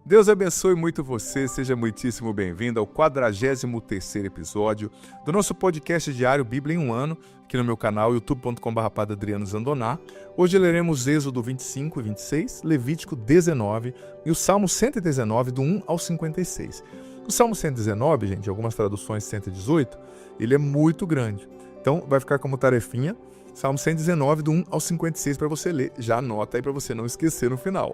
Deus abençoe muito você, seja muitíssimo bem-vindo ao 43º episódio do nosso podcast diário Bíblia em um Ano, aqui no meu canal youtube.com/Padre Adriano Zandoná. Hoje leremos Êxodo 25 e 26, Levítico 19 e o Salmo 119, do 1 ao 56. O Salmo 119, gente, algumas traduções 118, ele é muito grande. Então vai ficar como tarefinha, Salmo 119, do 1 ao 56 para você ler. Já anota aí para você não esquecer no final.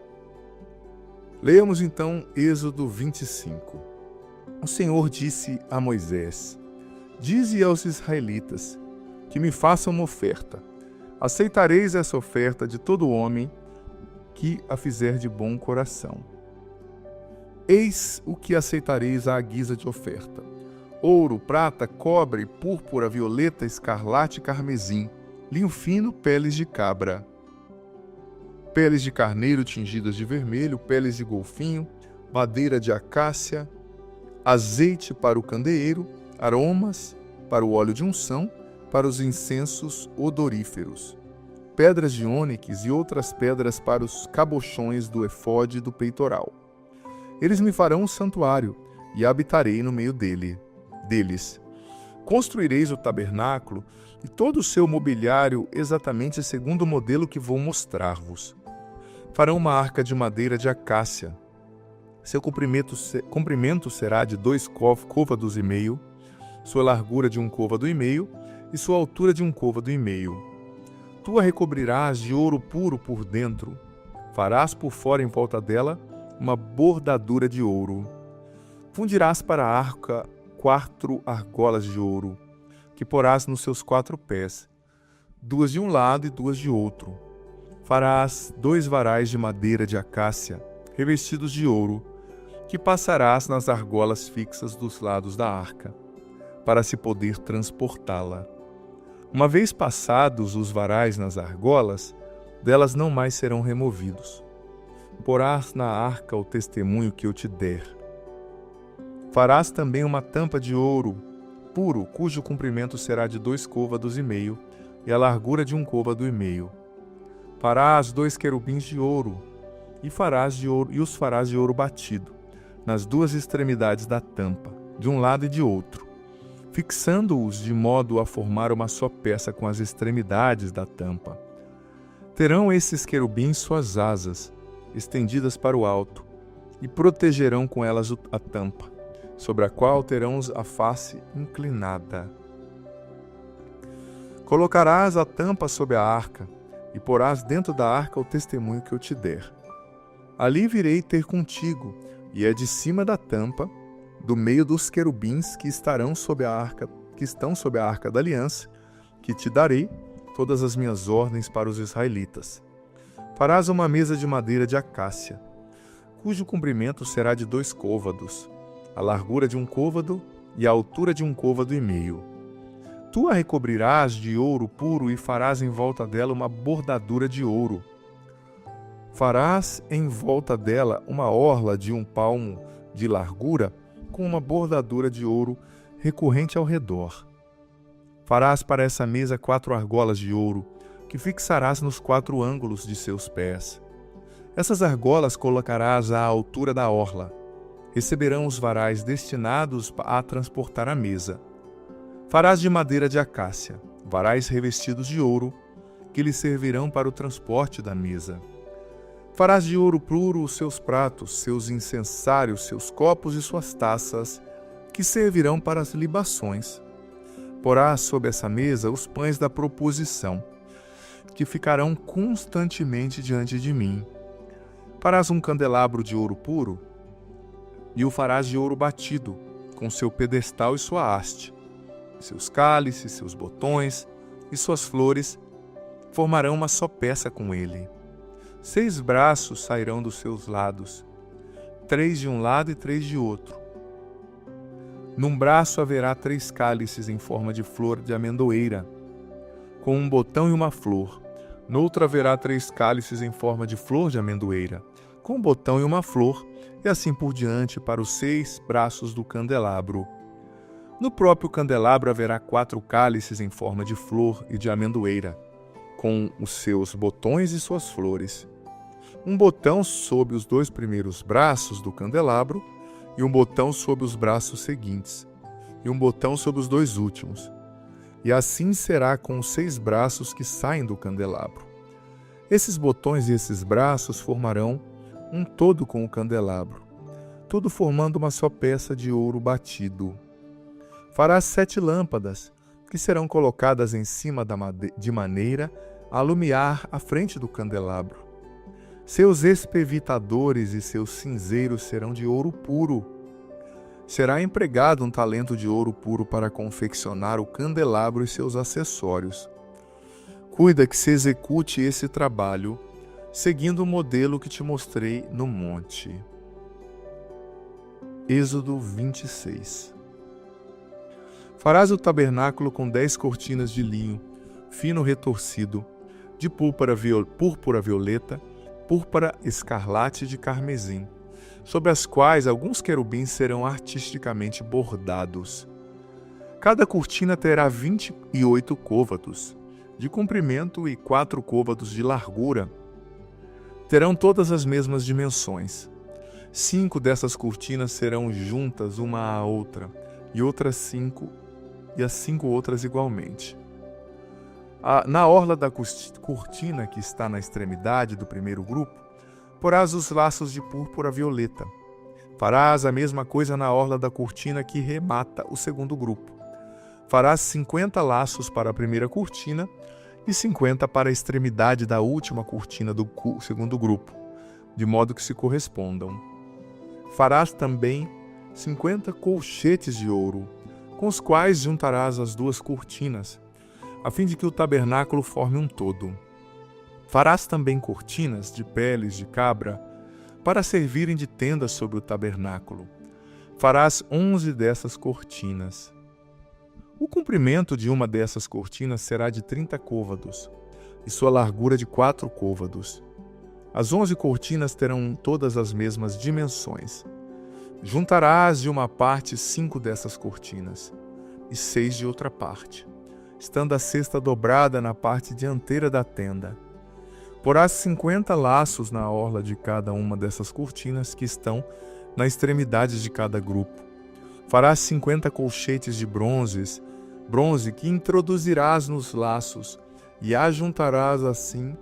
Leamos então Êxodo 25. O Senhor disse a Moisés: Dize aos israelitas que me façam uma oferta. Aceitareis essa oferta de todo homem que a fizer de bom coração. Eis o que aceitareis à guisa de oferta: ouro, prata, cobre, púrpura, violeta, escarlate e carmesim, linho fino, peles de cabra, peles de carneiro tingidas de vermelho, peles de golfinho, madeira de acácia, azeite para o candeeiro, aromas para o óleo de unção, para os incensos odoríferos, pedras de ônix e outras pedras para os cabochões do efode e do peitoral. Eles me farão um santuário, e habitarei no meio deles. Construireis o tabernáculo e todo o seu mobiliário exatamente segundo o modelo que vou mostrar-vos. Farão uma arca de madeira de acácia. Seu comprimento será de 2 côvados e meio, sua largura de 1 côvado e meio e sua altura de 1 côvado e meio. Tu a recobrirás de ouro puro por dentro. Farás por fora em volta dela uma bordadura de ouro. Fundirás para a arca 4 argolas de ouro, que porás nos seus 4 pés, 2 de um lado e 2 de outro. Farás 2 varais de madeira de acácia, revestidos de ouro, que passarás nas argolas fixas dos lados da arca, para se poder transportá-la. Uma vez passados os varais nas argolas, delas não mais serão removidos. Porás na arca o testemunho que eu te der. Farás também uma tampa de ouro puro, cujo comprimento será de 2 côvados e meio, e a largura de 1 côvado e meio. Farás 2 querubins de ouro, e os farás de ouro batido, nas 2 extremidades da tampa, de um lado e de outro, fixando-os de modo a formar uma só peça com as extremidades da tampa. Terão esses querubins suas asas, estendidas para o alto, e protegerão com elas a tampa, sobre a qual terão a face inclinada. Colocarás a tampa sob a arca, e porás dentro da arca o testemunho que eu te der. Ali virei ter contigo, e é de cima da tampa, do meio dos querubins que estão sob a arca da aliança, que te darei todas as minhas ordens para os israelitas. Farás uma mesa de madeira de acácia, cujo comprimento será de 2 côvados, a largura de 1 côvado e a altura de 1 côvado e meio. Tu a recobrirás de ouro puro e farás em volta dela uma bordadura de ouro. Farás em volta dela uma orla de 1 palmo de largura com uma bordadura de ouro recorrente ao redor. Farás para essa mesa 4 argolas de ouro, que fixarás nos 4 ângulos de seus pés. Essas argolas colocarás à altura da orla. Receberão os varais destinados a transportar a mesa. Farás de madeira de acácia, varais revestidos de ouro, que lhe servirão para o transporte da mesa. Farás de ouro puro os seus pratos, seus incensários, seus copos e suas taças, que servirão para as libações. Porás sobre essa mesa os pães da proposição, que ficarão constantemente diante de mim. Farás um candelabro de ouro puro, e o farás de ouro batido, com seu pedestal e sua haste. Seus cálices, seus botões e suas flores formarão uma só peça com ele. 6 braços sairão dos seus lados, 3 de um lado e 3 de outro. Num braço haverá 3 cálices em forma de flor de amendoeira, com um botão e uma flor. No outro haverá 3 cálices em forma de flor de amendoeira, com um botão e uma flor, e assim por diante para os 6 braços do candelabro. No próprio candelabro haverá 4 cálices em forma de flor e de amendoeira, com os seus botões e suas flores. um botão sob os 2 primeiros braços do candelabro e um botão sob os braços seguintes, e um botão sob os 2 últimos. E assim será com os 6 braços que saem do candelabro. Esses botões e esses braços formarão um todo com o candelabro, tudo formando uma só peça de ouro batido. Farás 7 lâmpadas, que serão colocadas em cima de maneira a alumiar à frente do candelabro. Seus espevitadores e seus cinzeiros serão de ouro puro. Será empregado um talento de ouro puro para confeccionar o candelabro e seus acessórios. Cuida que se execute esse trabalho, seguindo o modelo que te mostrei no monte. Êxodo 26. Farás o tabernáculo com 10 cortinas de linho, fino retorcido, de púrpura violeta, púrpura escarlate de carmesim, sobre as quais alguns querubins serão artisticamente bordados. Cada cortina terá 28 côvados de comprimento e 4 côvados de largura. Terão todas as mesmas dimensões. 5 dessas cortinas serão juntas uma à outra, e outras 5, e as 5 outras igualmente. Na orla da cortina que está na extremidade do primeiro grupo, porás os laços de púrpura violeta. Farás a mesma coisa na orla da cortina que remata o segundo grupo. Farás 50 laços para a primeira cortina e 50 para a extremidade da última cortina do segundo grupo, de modo que se correspondam. Farás também 50 colchetes de ouro, com os quais juntarás as 2 cortinas, a fim de que o tabernáculo forme um todo. Farás também cortinas de peles de cabra, para servirem de tenda sobre o tabernáculo. Farás 11 dessas cortinas. O comprimento de uma dessas cortinas será de 30 côvados, e sua largura de 4 côvados. As 11 cortinas terão todas as mesmas dimensões. Juntarás de uma parte 5 dessas cortinas, e 6 de outra parte, estando a cesta dobrada na parte dianteira da tenda. Porás 50 laços na orla de cada uma dessas cortinas que estão na extremidade de cada grupo. Farás 50 colchetes de bronze que introduzirás nos laços, e ajuntarás assim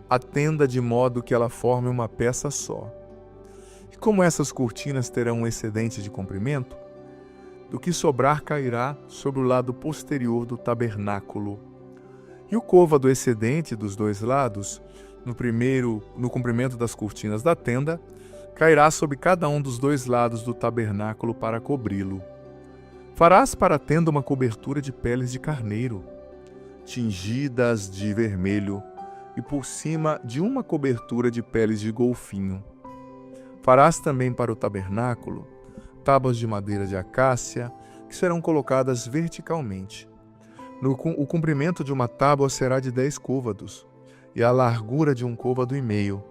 a tenda de modo que ela forme uma peça só. E como essas cortinas terão um excedente de comprimento, do que sobrar cairá sobre o lado posterior do tabernáculo. E o côvado excedente dos 2 lados, no comprimento das cortinas da tenda, cairá sobre cada um dos 2 lados do tabernáculo para cobri-lo. Farás para a tenda uma cobertura de peles de carneiro, tingidas de vermelho, e por cima de uma cobertura de peles de golfinho. Farás também para o tabernáculo tábuas de madeira de acácia, que serão colocadas verticalmente. O comprimento de uma tábua será de 10 côvados, e a largura de 1 côvado e meio.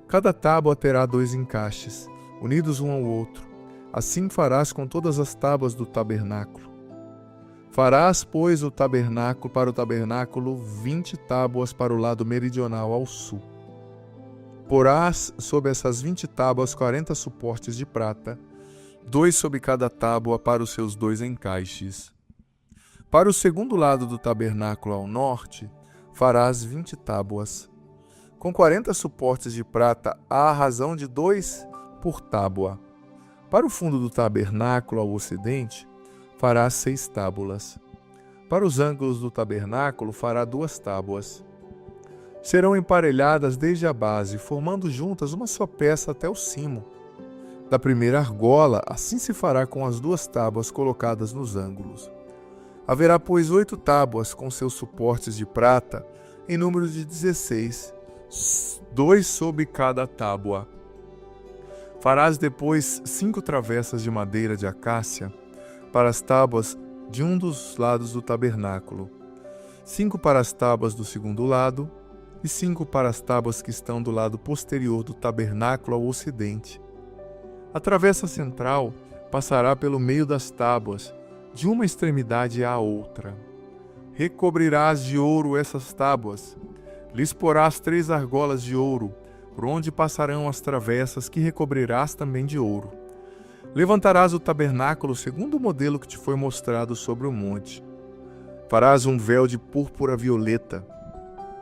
Cada tábua terá 2 encaixes, unidos um ao outro. Assim farás com todas as tábuas do tabernáculo. Farás, pois, para o tabernáculo 20 tábuas para o lado meridional ao sul. Porás sobre essas 20 tábuas 40 suportes de prata, 2 sobre cada tábua para os seus 2 encaixes. Para o segundo lado do tabernáculo ao norte, farás 20 tábuas, com 40 suportes de prata à razão de 2 por tábua. Para o fundo do tabernáculo ao ocidente, farás 6 tábuas. Para os ângulos do tabernáculo, fará 2 tábuas. Serão emparelhadas desde a base, formando juntas uma só peça até o cimo da primeira argola. Assim se fará com as 2 tábuas colocadas nos ângulos. Haverá, pois, 8 tábuas com seus suportes de prata, em número de 16, 2 sobre cada tábua. Farás depois 5 travessas de madeira de acácia para as tábuas de um dos lados do tabernáculo, 5 para as tábuas do segundo lado e 5 para as tábuas que estão do lado posterior do tabernáculo ao ocidente. A travessa central passará pelo meio das tábuas, de uma extremidade à outra. Recobrirás de ouro essas tábuas, lhes porás 3 argolas de ouro, por onde passarão as travessas, que recobrirás também de ouro. Levantarás o tabernáculo segundo o modelo que te foi mostrado sobre o monte. Farás um véu de púrpura violeta,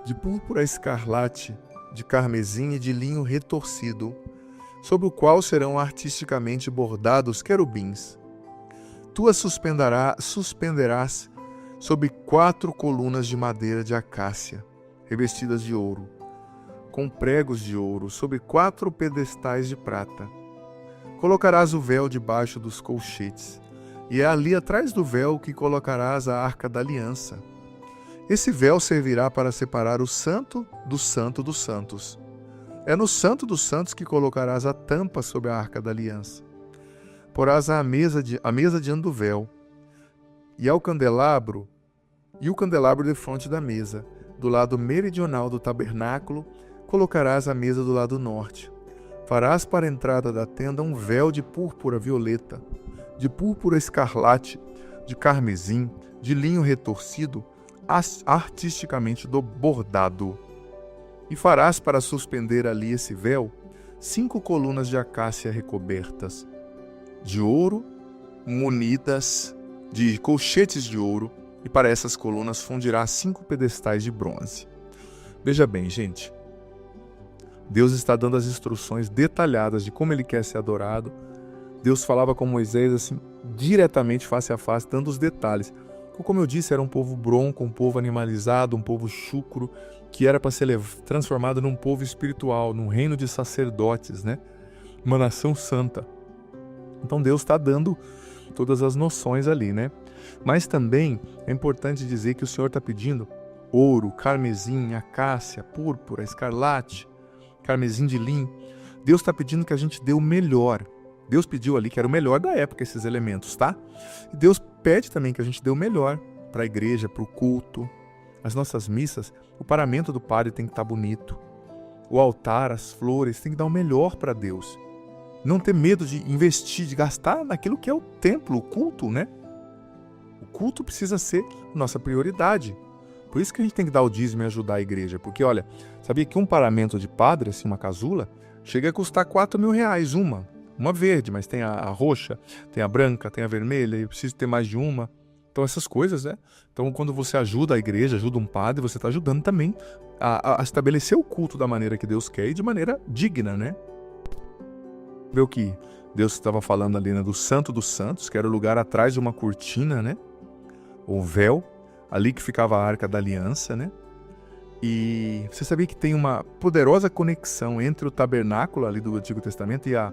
de púrpura escarlate, de carmesim e de linho retorcido, sobre o qual serão artisticamente bordados querubins. Tu as suspenderás sob 4 colunas de madeira de acácia, revestidas de ouro, com pregos de ouro, sob 4 pedestais de prata. Colocarás o véu debaixo dos colchetes, e é ali atrás do véu que colocarás a arca da aliança. Esse véu servirá para separar o santo do santo dos santos. É no santo dos santos que colocarás a tampa sobre a arca da aliança. Porás a mesa diante do véu, e o candelabro defronte da mesa. Do lado meridional do tabernáculo, colocarás a mesa do lado norte. Farás para a entrada da tenda um véu de púrpura violeta, de púrpura escarlate, de carmesim, de linho retorcido, artisticamente bordado. E farás para suspender ali esse véu 5 colunas de acácia recobertas de ouro, munidas de colchetes de ouro, e para essas colunas fundirás 5 pedestais de bronze. Veja bem, gente, Deus está dando as instruções detalhadas de como ele quer ser adorado. Deus falava com Moisés assim, diretamente, face a face, dando os detalhes. Como eu disse, era um povo bronco, um povo animalizado, um povo chucro, que era para ser transformado num povo espiritual, num reino de sacerdotes, né? Uma nação santa. Então Deus está dando todas as noções ali, né? Mas também é importante dizer que o Senhor está pedindo ouro, carmesim, acácia, púrpura, escarlate, carmesim de linho. Deus está pedindo que a gente dê o melhor. Deus pediu ali que era o melhor da época esses elementos, tá? E Deus pede também que a gente dê o melhor para a igreja, para o culto. As nossas missas, o paramento do padre tem que estar bonito. O altar, as flores, tem que dar o melhor para Deus. Não ter medo de investir, de gastar naquilo que é o templo, o culto, né? O culto precisa ser nossa prioridade. Por isso que a gente tem que dar o dízimo e ajudar a igreja. Porque, olha, sabia que um paramento de padre, assim, uma casula, chega a custar R$4.000 uma verde, mas tem a roxa, tem a branca, tem a vermelha, e preciso ter mais de uma. Então essas coisas, né? Então quando você ajuda a igreja, ajuda um padre, você está ajudando também a estabelecer o culto da maneira que Deus quer e de maneira digna, né? Vê o que Deus estava falando ali, né? Do Santo dos Santos, que era o lugar atrás de uma cortina, né? O véu, ali que ficava a Arca da Aliança, né? E você sabia que tem uma poderosa conexão entre o tabernáculo ali do Antigo Testamento e a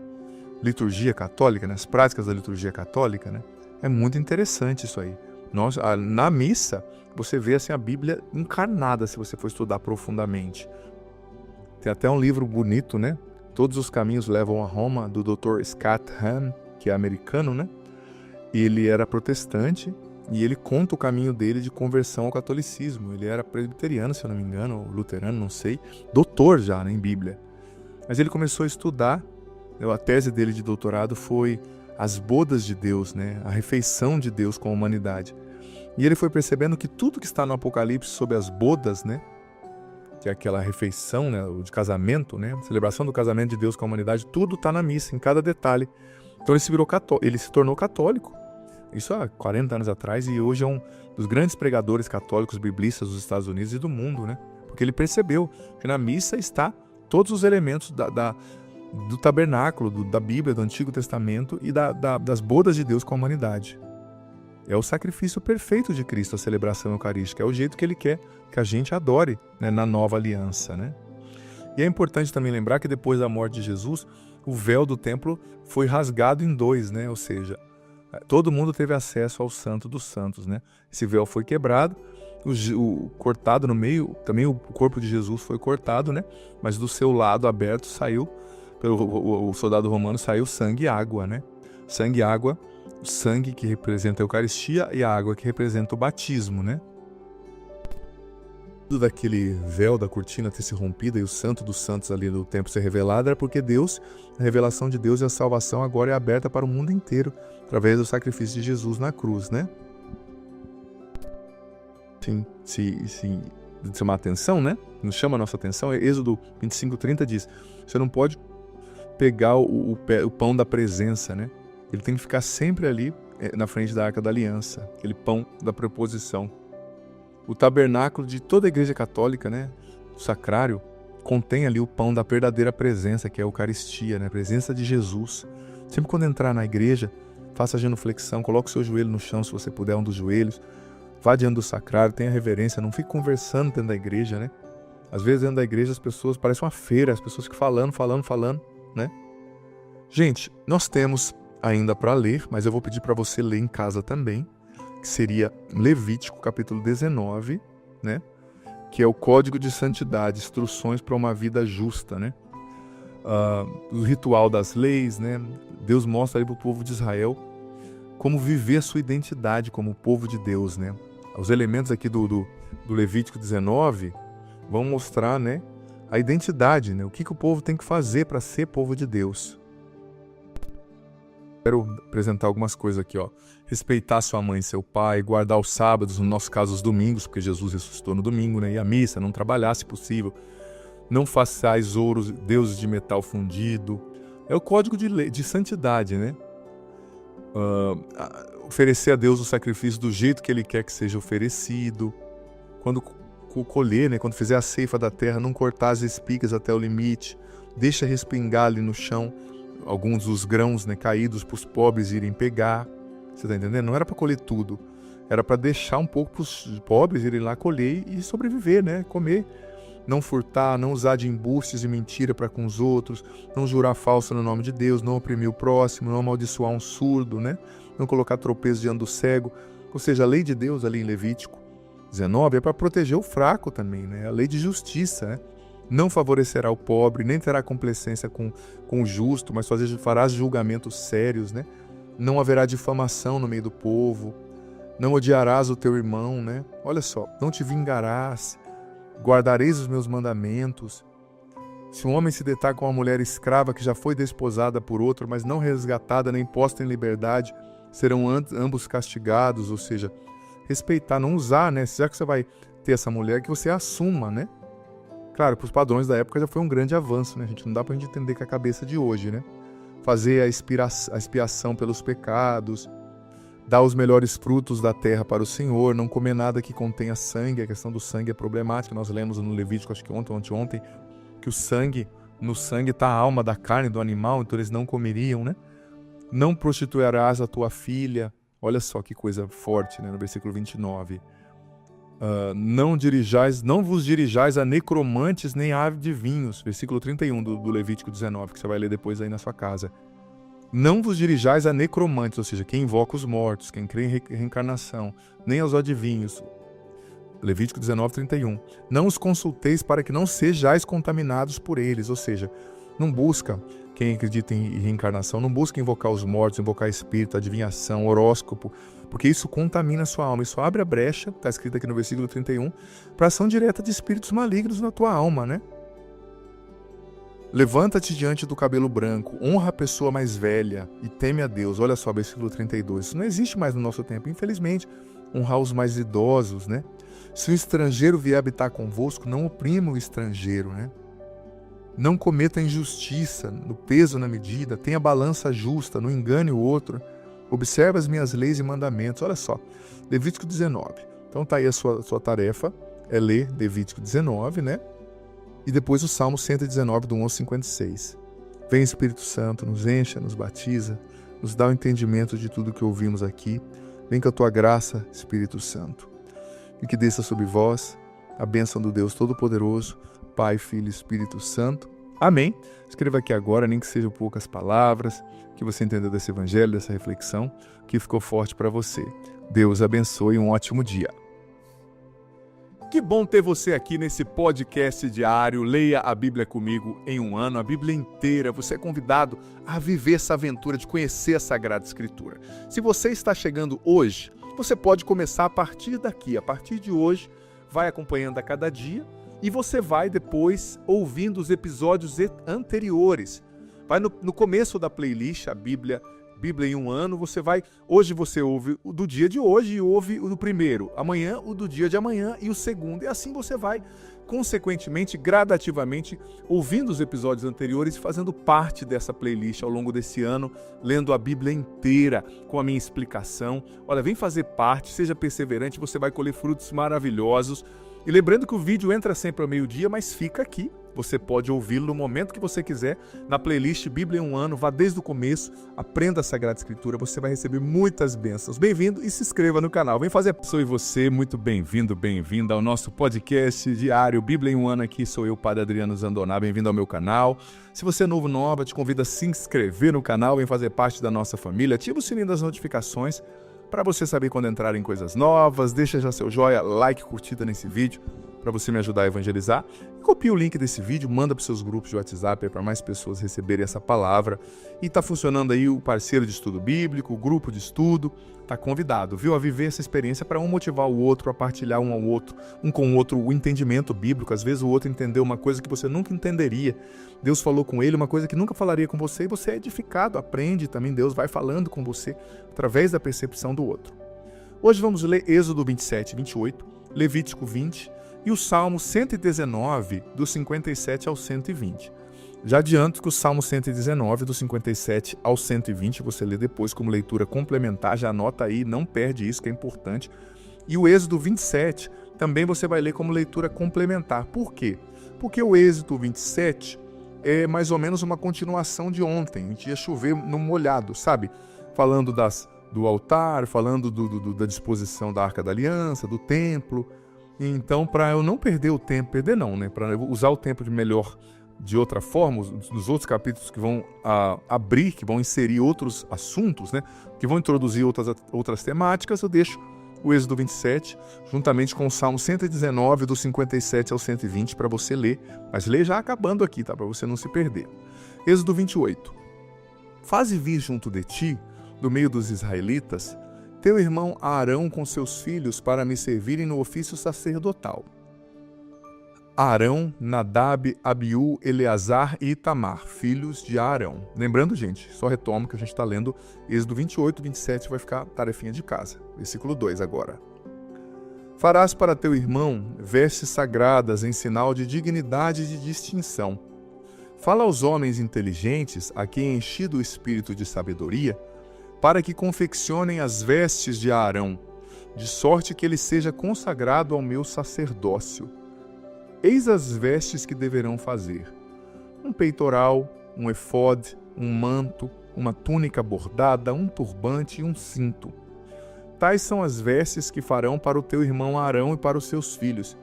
liturgia católica, né? As práticas da liturgia católica, né? É muito interessante isso aí. Na missa, você vê assim, a Bíblia encarnada, se você for estudar profundamente. Tem até um livro bonito, né? Todos os caminhos levam a Roma, do Dr. Scott Hahn, que é americano, né? Ele era protestante e ele conta o caminho dele de conversão ao catolicismo. Ele era presbiteriano, se eu não me engano, ou luterano, não sei. Doutor já, né, em Bíblia. Mas ele começou a estudar. A tese dele de doutorado foi as bodas de Deus, né? A refeição de Deus com a humanidade. E ele foi percebendo que tudo que está no Apocalipse sobre as bodas, né? Que é aquela refeição, né? De casamento, né? A celebração do casamento de Deus com a humanidade, tudo está na missa, em cada detalhe. Então ele se tornou católico. Isso há 40 anos atrás, e hoje é um dos grandes pregadores católicos biblistas dos Estados Unidos e do mundo, né? Porque ele percebeu que na missa está todos os elementos do tabernáculo, da Bíblia, do Antigo Testamento e das bodas de Deus com a humanidade. É o sacrifício perfeito de Cristo, a celebração eucarística. É o jeito que ele quer que a gente adore, né, na nova aliança, né? E é importante também lembrar que depois da morte de Jesus, o véu do templo foi rasgado em 2, né? Ou seja, todo mundo teve acesso ao Santo dos Santos, né? Esse véu foi quebrado, cortado no meio, também o corpo de Jesus foi cortado, né? Mas do seu lado aberto saiu, pelo soldado romano, saiu sangue e água, né? Sangue e água, o sangue que representa a Eucaristia e a água que representa o batismo, né? Tudo daquele véu da cortina ter se rompido e o Santo dos Santos ali do templo ser revelado era porque Deus, a revelação de Deus e a salvação agora é aberta para o mundo inteiro através do sacrifício de Jesus na cruz, né? Sim. de chamar a atenção, né? Nos chama a nossa atenção. Êxodo 25:30 diz, você não pode pegar o pão da presença, né? Ele tem que ficar sempre ali na frente da Arca da Aliança, aquele pão da preposição. O tabernáculo de toda a Igreja Católica, né? O sacrário, contém ali o pão da verdadeira presença, que é a Eucaristia, né? A presença de Jesus. Sempre quando entrar na igreja, faça a genuflexão, coloque o seu joelho no chão, se você puder, um dos joelhos. Vá diante do sacrário, tenha reverência, não fique conversando dentro da igreja, né? Às vezes dentro da igreja as pessoas, parece uma feira, as pessoas ficam falando, né? Gente, nós temos ainda para ler, mas eu vou pedir para você ler em casa também, que seria Levítico, capítulo 19, né? Que é o Código de Santidade, instruções para uma vida justa, né? O ritual das leis, né? Deus mostra aí para o povo de Israel como viver a sua identidade como povo de Deus, né? Os elementos aqui do Levítico 19 vão mostrar, né, a identidade, né? O que o povo tem que fazer para ser povo de Deus. Quero apresentar algumas coisas aqui, ó. Respeitar sua mãe e seu pai, guardar os sábados, no nosso caso os domingos, porque Jesus ressuscitou no domingo, né? E a missa, não trabalhar se possível. Não façais ouros, deuses de metal fundido. É o código de santidade, né? Oferecer a Deus o sacrifício do jeito que Ele quer que seja oferecido. Quando colher, né? Quando fizer a ceifa da terra, não cortar as espigas até o limite. Deixa respingar ali no chão alguns dos grãos, né, caídos para os pobres irem pegar. Você está entendendo? Não era para colher tudo. Era para deixar um pouco para os pobres irem lá colher e sobreviver, né? Comer. Não furtar, não usar de embustes e mentira para com os outros, não jurar falso no nome de Deus, não oprimir o próximo, não amaldiçoar um surdo, né? Não colocar tropeço diante do cego. Ou seja, a lei de Deus ali em Levítico 19 é para proteger o fraco também, né? A lei de justiça, né? Não favorecerá o pobre, nem terá complacência com o justo, mas farás julgamentos sérios, né? Não haverá difamação no meio do povo, não odiarás o teu irmão, né? Olha só, não te vingarás, guardareis os meus mandamentos. Se um homem se deitar com uma mulher escrava que já foi desposada por outro, mas não resgatada nem posta em liberdade, serão ambos castigados, ou seja, respeitar, não usar, né? Já que você vai ter essa mulher, que você assuma, né? Claro, para os padrões da época já foi um grande avanço, né? A gente não dá para a gente entender com a cabeça de hoje, né? Fazer a expiação pelos pecados, dar os melhores frutos da terra para o Senhor, não comer nada que contenha sangue. A questão do sangue é problemática. Nós lemos no Levítico, acho que ontem, que no sangue está a alma da carne do animal, então eles não comeriam, né? Não prostituirás a tua filha. Olha só que coisa forte, né? No versículo 29. Não vos dirijais a necromantes nem a adivinhos. Versículo 31 do Levítico 19, que você vai ler depois aí na sua casa. Não vos dirijais a necromantes, ou seja, quem invoca os mortos, quem crê em reencarnação, nem aos adivinhos. Levítico 19, 31. Não os consulteis para que não sejais contaminados por eles, ou seja, não busca, quem acredita em reencarnação, não busca invocar os mortos, invocar espírito, adivinhação, horóscopo, porque isso contamina a sua alma, isso abre a brecha, está escrito aqui no versículo 31, para ação direta de espíritos malignos na tua alma, né? Levanta-te diante do cabelo branco, honra a pessoa mais velha e teme a Deus. Olha só, versículo 32. Isso não existe mais no nosso tempo, infelizmente. Honrar os mais idosos, né? Se um estrangeiro vier habitar convosco, não oprima o estrangeiro, né? Não cometa injustiça, no peso, na medida. Tenha balança justa, não engane o outro. Observe as minhas leis e mandamentos. Olha só, Levítico 19. Então tá aí a sua tarefa, é ler Levítico 19, né? E depois o Salmo 119, do 1 ao 56. Vem Espírito Santo, nos encha, nos batiza, nos dá o entendimento de tudo que ouvimos aqui. Vem com a tua graça, Espírito Santo. E que desça sobre vós a bênção do Deus Todo-Poderoso, Pai, Filho e Espírito Santo. Amém. Escreva aqui agora, nem que sejam poucas palavras, que você entendeu desse evangelho, dessa reflexão, que ficou forte para você. Deus abençoe e um ótimo dia. Que bom ter você aqui nesse podcast diário. Leia a Bíblia comigo em um ano, a Bíblia inteira. Você é convidado a viver essa aventura de conhecer a Sagrada Escritura. Se você está chegando hoje, você pode começar a partir daqui. A partir de hoje, vai acompanhando a cada dia e você vai depois ouvindo os episódios anteriores. Vai no começo da playlist, a Bíblia Bíblia em um ano, hoje você ouve o do dia de hoje e ouve o do primeiro, amanhã o do dia de amanhã e o segundo, e assim você vai, consequentemente, gradativamente, ouvindo os episódios anteriores e fazendo parte dessa playlist ao longo desse ano, lendo a Bíblia inteira com a minha explicação. Olha, vem fazer parte, seja perseverante, você vai colher frutos maravilhosos. E lembrando que o vídeo entra sempre ao meio-dia, mas fica aqui. Você pode ouvi-lo no momento que você quiser, na playlist Bíblia em um ano, vá desde o começo, aprenda a Sagrada Escritura, você vai receber muitas bênçãos. Bem-vindo e se inscreva no canal. Vem fazer. Sou você, muito bem-vindo, bem-vinda ao nosso podcast diário Bíblia em um ano. Aqui sou eu, Padre Adriano Zandoná, bem-vindo ao meu canal. Se você é novo, nova, te convido a se inscrever no canal, vem fazer parte da nossa família, ativa o sininho das notificações, para você saber quando entrarem coisas novas, deixa já seu joinha, like, curtida nesse vídeo, para você me ajudar a evangelizar. E copia o link desse vídeo, manda para os seus grupos de WhatsApp para mais pessoas receberem essa palavra. E está funcionando aí o parceiro de estudo bíblico, o grupo de estudo, está convidado, viu, a viver essa experiência para um motivar o outro, a partilhar um com o outro o entendimento bíblico. Às vezes o outro entendeu uma coisa que você nunca entenderia. Deus falou com ele uma coisa que nunca falaria com você e você é edificado, aprende também. Deus vai falando com você através da percepção do outro. Hoje vamos ler Êxodo 27, 28, Levítico 20 e o Salmo 119, do 57 ao 120. Já adianto que o Salmo 119, do 57 ao 120, você lê depois como leitura complementar, já anota aí, não perde isso que é importante. E o Êxodo 27 também você vai ler como leitura complementar. Por quê? Porque o Êxodo 27 é mais ou menos uma continuação de ontem. A gente ia chover no molhado, sabe? Falando do altar, falando da disposição da Arca da Aliança, do templo. Então, para eu não perder o tempo, para usar o tempo de outra forma, nos outros capítulos que vão abrir, que vão inserir outros assuntos, né, que vão introduzir outras temáticas, eu deixo o Êxodo 27, juntamente com o Salmo 119, do 57 ao 120, para você ler, mas lê já acabando aqui, tá, para você não se perder. Êxodo 28. Faze vir junto de ti, do meio dos israelitas, teu irmão Arão com seus filhos para me servirem no ofício sacerdotal. Arão, Nadab, Abiú, Eleazar e Itamar, filhos de Arão. Lembrando, gente, só retomo que a gente está lendo Êxodo 28, 27, vai ficar tarefinha de casa. Versículo 2 agora. Farás para teu irmão vestes sagradas em sinal de dignidade e de distinção. Fala aos homens inteligentes, a quem enchido o espírito de sabedoria, para que confeccionem as vestes de Arão, de sorte que ele seja consagrado ao meu sacerdócio. Eis as vestes que deverão fazer: um peitoral, um efode, um manto, uma túnica bordada, um turbante e um cinto. Tais são as vestes que farão para o teu irmão Arão e para os seus filhos,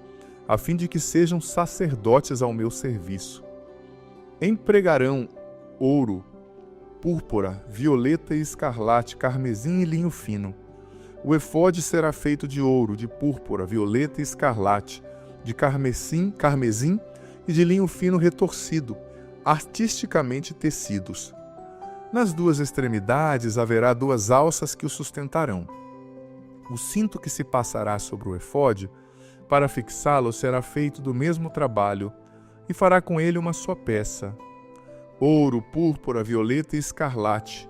a fim de que sejam sacerdotes ao meu serviço. Empregarão ouro, púrpura, violeta e escarlate, carmesim e linho fino. O efode será feito de ouro, de púrpura, violeta e escarlate, de carmesim e de linho fino retorcido, artisticamente tecidos. Nas duas extremidades haverá duas alças que o sustentarão. O cinto que se passará sobre o efode, para fixá-lo, será feito do mesmo trabalho, e fará com ele uma só peça: ouro, púrpura, violeta e escarlate,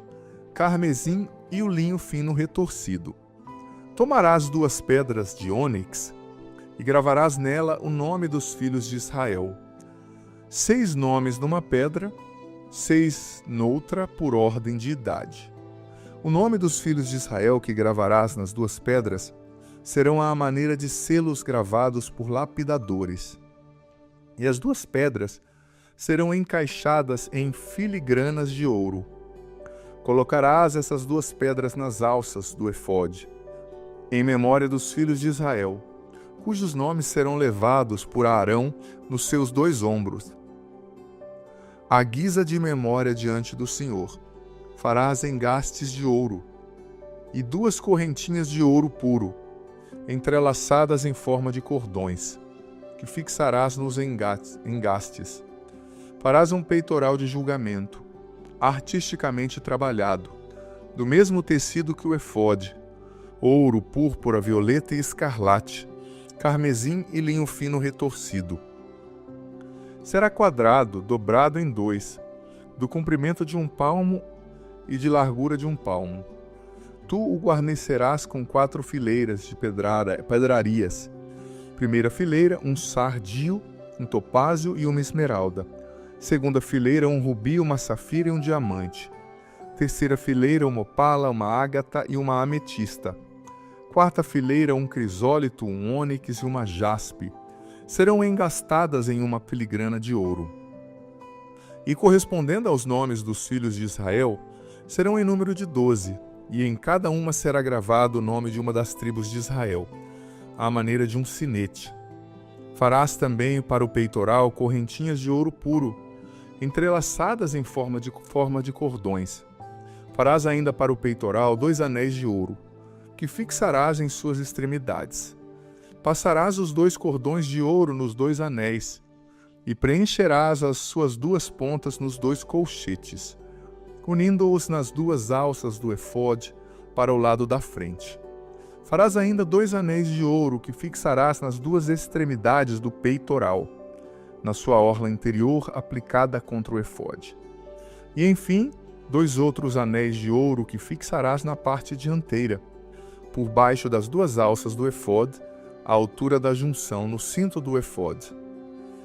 carmesim e o linho fino retorcido. Tomarás duas pedras de ônix e gravarás nela o nome dos filhos de Israel. 6 nomes numa pedra, 6 noutra, por ordem de idade. O nome dos filhos de Israel que gravarás nas duas pedras serão à maneira de selos gravados por lapidadores. E as duas pedras serão encaixadas em filigranas de ouro. Colocarás essas duas pedras nas alças do efode, em memória dos filhos de Israel, cujos nomes serão levados por Arão nos seus 2 ombros. À guisa de memória diante do Senhor, farás engastes de ouro e 2 correntinhas de ouro puro, entrelaçadas em forma de cordões, que fixarás nos engastes. Farás um peitoral de julgamento, artisticamente trabalhado, do mesmo tecido que o efode, ouro, púrpura, violeta e escarlate, carmesim e linho fino retorcido. Será quadrado, dobrado em 2, do comprimento de 1 palmo e de largura de 1 palmo. Tu o guarnecerás com 4 fileiras de pedrarias. Primeira fileira, um sardio, um topázio e uma esmeralda. Segunda fileira, um rubi, uma safira e um diamante. Terceira fileira, uma opala, uma ágata e uma ametista. Quarta fileira, um crisólito, um ônix e uma jaspe. Serão engastadas em uma filigrana de ouro. E correspondendo aos nomes dos filhos de Israel, serão em número de 12, e em cada uma será gravado o nome de uma das tribos de Israel, à maneira de um sinete. Farás também para o peitoral correntinhas de ouro puro, entrelaçadas em forma de cordões. Farás ainda para o peitoral 2 anéis de ouro, que fixarás em suas extremidades. Passarás os 2 cordões de ouro nos 2 anéis, e preencherás as suas 2 pontas nos 2 colchetes, unindo-os nas 2 alças do efode para o lado da frente. Farás ainda 2 anéis de ouro que fixarás nas 2 extremidades do peitoral, na sua orla interior aplicada contra o efode. E, enfim, 2 outros anéis de ouro que fixarás na parte dianteira, por baixo das 2 alças do efode, à altura da junção no cinto do efode.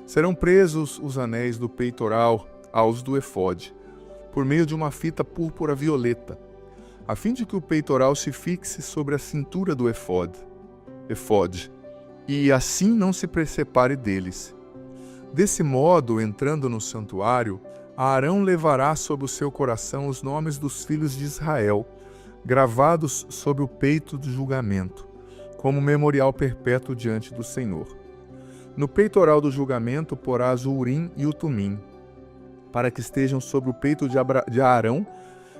Serão presos os anéis do peitoral aos do efode, por meio de uma fita púrpura violeta, a fim de que o peitoral se fixe sobre a cintura do efode, e assim não se separe deles. Desse modo, entrando no santuário, Arão levará sobre o seu coração os nomes dos filhos de Israel, gravados sobre o peito do julgamento, como memorial perpétuo diante do Senhor. No peitoral do julgamento porás o Urim e o Tumim, para que estejam sobre o peito de Arão,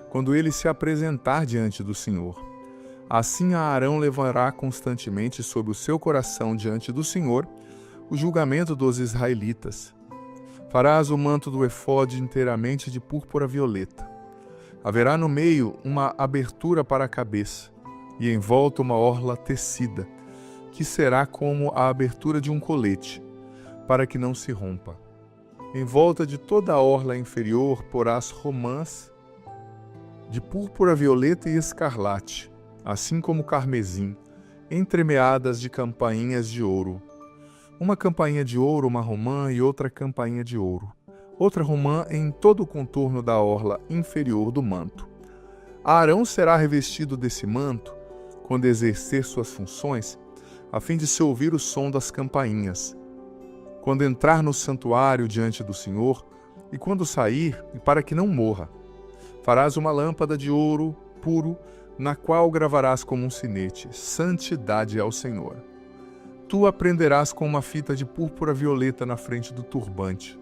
quando ele se apresentar diante do Senhor. Assim Arão levará constantemente sobre o seu coração diante do Senhor o julgamento dos israelitas. Farás o manto do efode inteiramente de púrpura violeta. Haverá no meio uma abertura para a cabeça, e em volta uma orla tecida, que será como a abertura de um colete, para que não se rompa. Em volta de toda a orla inferior porás romãs de púrpura violeta e escarlate, assim como carmesim, entremeadas de campainhas de ouro. Uma campainha de ouro, uma romã e outra campainha de ouro. Outra romã em todo o contorno da orla inferior do manto. Arão será revestido desse manto, quando exercer suas funções, a fim de se ouvir o som das campainhas, quando entrar no santuário diante do Senhor, e quando sair, e para que não morra. Farás uma lâmpada de ouro puro, na qual gravarás como um sinete: Santidade ao Senhor. Tu a prenderás com uma fita de púrpura violeta na frente do turbante.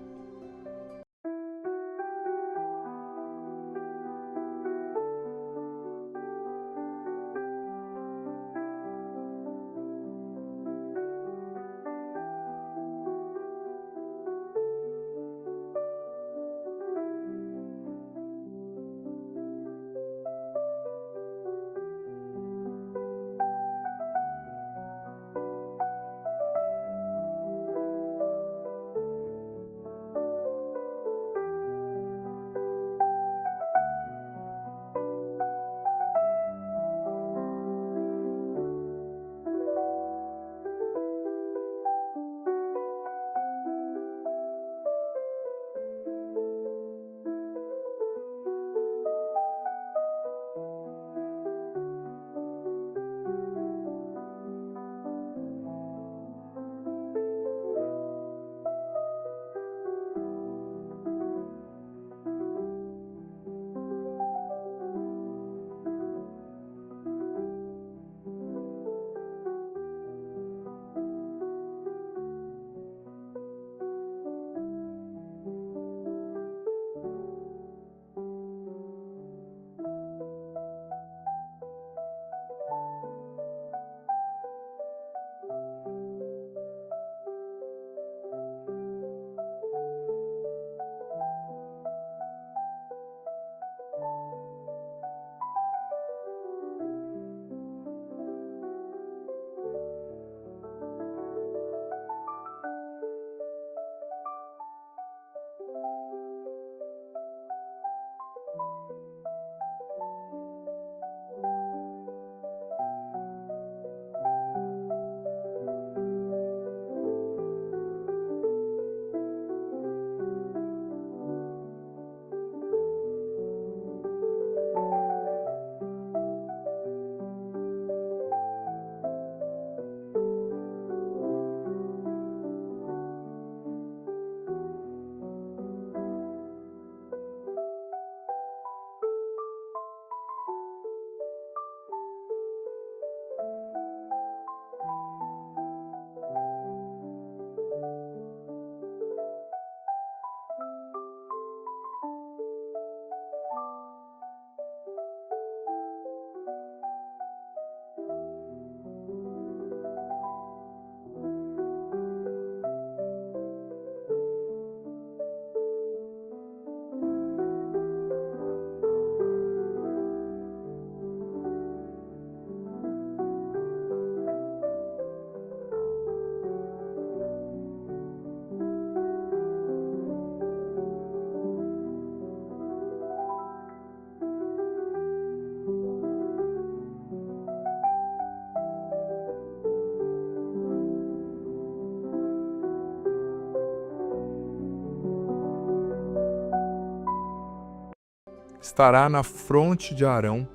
estará na fronte de Arão,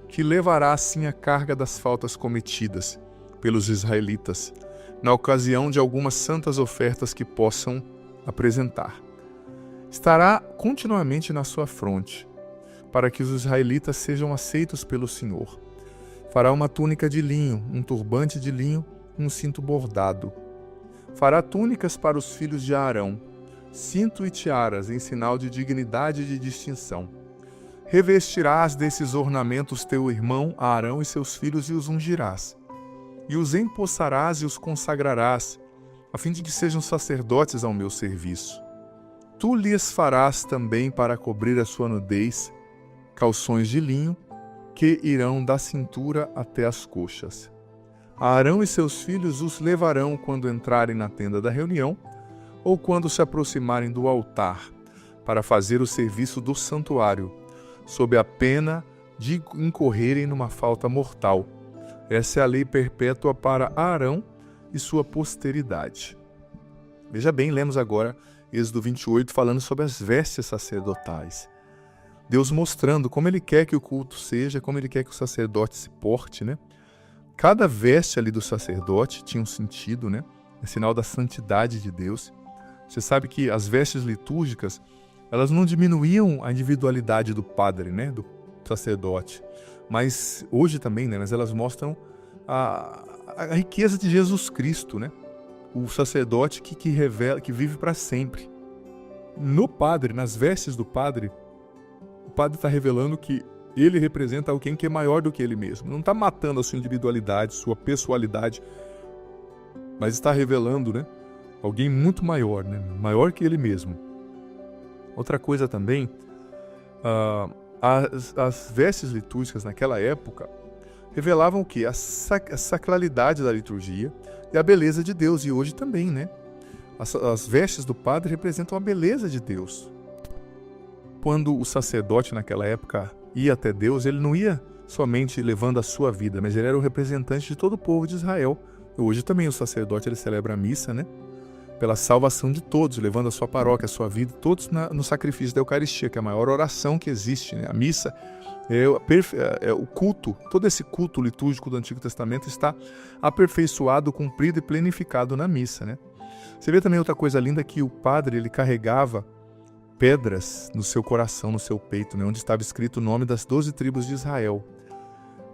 que levará assim a carga das faltas cometidas pelos israelitas, na ocasião de algumas santas ofertas que possam apresentar. Estará continuamente na sua fronte, para que os israelitas sejam aceitos pelo Senhor. Fará uma túnica de linho, um turbante de linho e um cinto bordado. Fará túnicas para os filhos de Arão, cinto e tiaras em sinal de dignidade e de distinção. Revestirás desses ornamentos teu irmão Arão e seus filhos e os ungirás. E os empossarás e os consagrarás, a fim de que sejam sacerdotes ao meu serviço. Tu lhes farás também para cobrir a sua nudez calções de linho, que irão da cintura até as coxas. Arão e seus filhos os levarão quando entrarem na tenda da reunião, ou quando se aproximarem do altar, para fazer o serviço do santuário, sob a pena de incorrerem numa falta mortal. Essa é a lei perpétua para Arão e sua posteridade. Veja bem, lemos agora Êxodo 28, falando sobre as vestes sacerdotais. Deus mostrando como Ele quer que o culto seja, como Ele quer que o sacerdote se porte, né? Cada veste ali do sacerdote tinha um sentido, né? É sinal da santidade de Deus. Você sabe que as vestes litúrgicas, elas não diminuíam a individualidade do padre, né? Do sacerdote. Mas hoje também, né? Mas elas mostram a riqueza de Jesus Cristo, né? O sacerdote que revela, que vive para sempre. No padre, nas vestes do padre, o padre está revelando que ele representa alguém que é maior do que ele mesmo. Não está matando a sua individualidade, sua pessoalidade, mas está revelando, né, alguém muito maior, né, maior que ele mesmo. Outra coisa também, as vestes litúrgicas naquela época revelavam o quê? A sacralidade da liturgia e a beleza de Deus. E hoje também, né? As vestes do padre representam a beleza de Deus. Quando o sacerdote naquela época ia até Deus, ele não ia somente levando a sua vida, mas ele era o representante de todo o povo de Israel. Hoje também o sacerdote ele celebra a missa, né? Pela salvação de todos, levando a sua paróquia, a sua vida, todos no sacrifício da Eucaristia, que é a maior oração que existe, né? A missa é o culto, todo esse culto litúrgico do Antigo Testamento está aperfeiçoado, cumprido e planificado na missa, né? Você vê também outra coisa linda, que o padre ele carregava pedras no seu coração, no seu peito, né, onde estava escrito o nome das 12 tribos de Israel.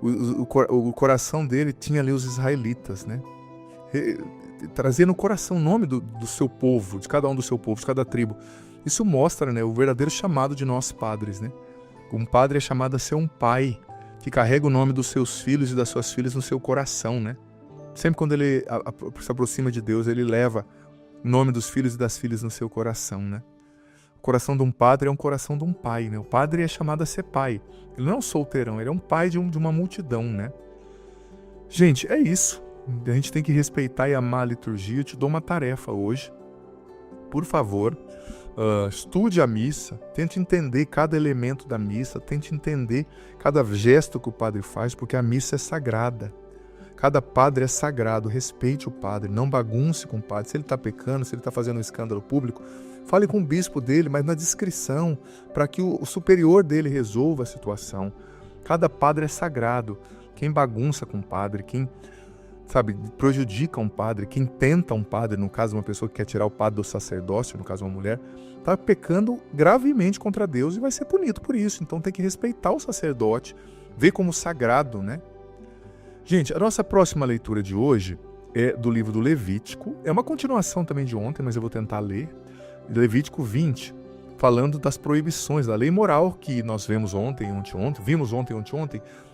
O coração dele tinha ali os israelitas, né? Trazia no coração o nome do seu povo, de cada um do seu povo, de cada tribo. Isso mostra, né, o verdadeiro chamado de nós padres, né? Um padre é chamado a ser um pai que carrega o nome dos seus filhos e das suas filhas no seu coração, né? Sempre quando ele se aproxima de Deus, ele leva o nome dos filhos e das filhas no seu coração, né? O coração de um padre é um coração de um pai, né? O padre é chamado a ser pai. Ele não é um solteirão, ele é um pai de uma multidão, né? Gente, é isso. A gente tem que respeitar e amar a liturgia. Eu te dou uma tarefa hoje. Por favor, estude a missa, tente entender cada elemento da missa, tente entender cada gesto que o padre faz, porque a missa é sagrada. Cada padre é sagrado, respeite o padre, não bagunce com o padre. Se ele está pecando, se ele está fazendo um escândalo público, fale com o bispo dele, mas na discrição, para que o superior dele resolva a situação. Cada padre é sagrado. Quem bagunça com o padre, quem prejudica um padre, quem tenta um padre, no caso uma pessoa que quer tirar o padre do sacerdócio, no caso uma mulher, está pecando gravemente contra Deus e vai ser punido por isso. Então tem que respeitar o sacerdote, ver como sagrado, né? Gente, a nossa próxima leitura de hoje é do livro do Levítico. É uma continuação também de ontem, mas eu vou tentar ler. Levítico 20, falando das proibições, da lei moral que nós vimos ontem.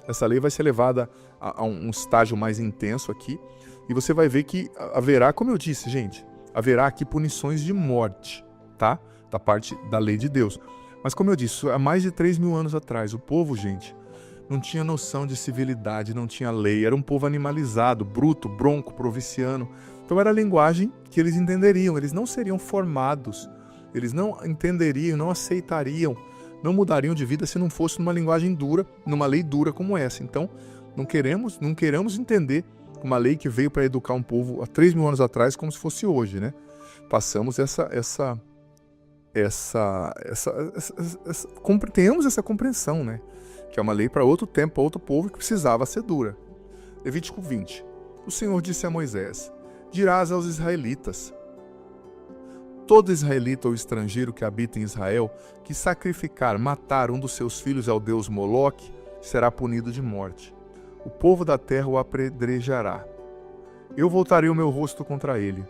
Essa lei vai ser levada a um estágio mais intenso aqui. E você vai ver que haverá, como eu disse, gente, haverá aqui punições de morte, tá? Da parte da lei de Deus. Mas como eu disse, há mais de 3.000 anos atrás, o povo, gente, não tinha noção de civilidade, não tinha lei, era um povo animalizado, bruto, bronco, provinciano. Então era a linguagem que eles entenderiam, eles não seriam formados, eles não entenderiam, não aceitariam, não mudariam de vida se não fosse numa linguagem dura, numa lei dura como essa. Então não queremos entender uma lei que veio para educar um povo há 3.000 anos atrás como se fosse hoje, né? Passamos tenhamos essa compreensão, né? Que é uma lei para outro tempo, para outro povo que precisava ser dura. Levítico 20. O Senhor disse a Moisés: dirás aos israelitas: todo israelita ou estrangeiro que habita em Israel, que sacrificar, matar um dos seus filhos ao deus Moloque, será punido de morte. O povo da terra o apedrejará. Eu voltarei o meu rosto contra ele,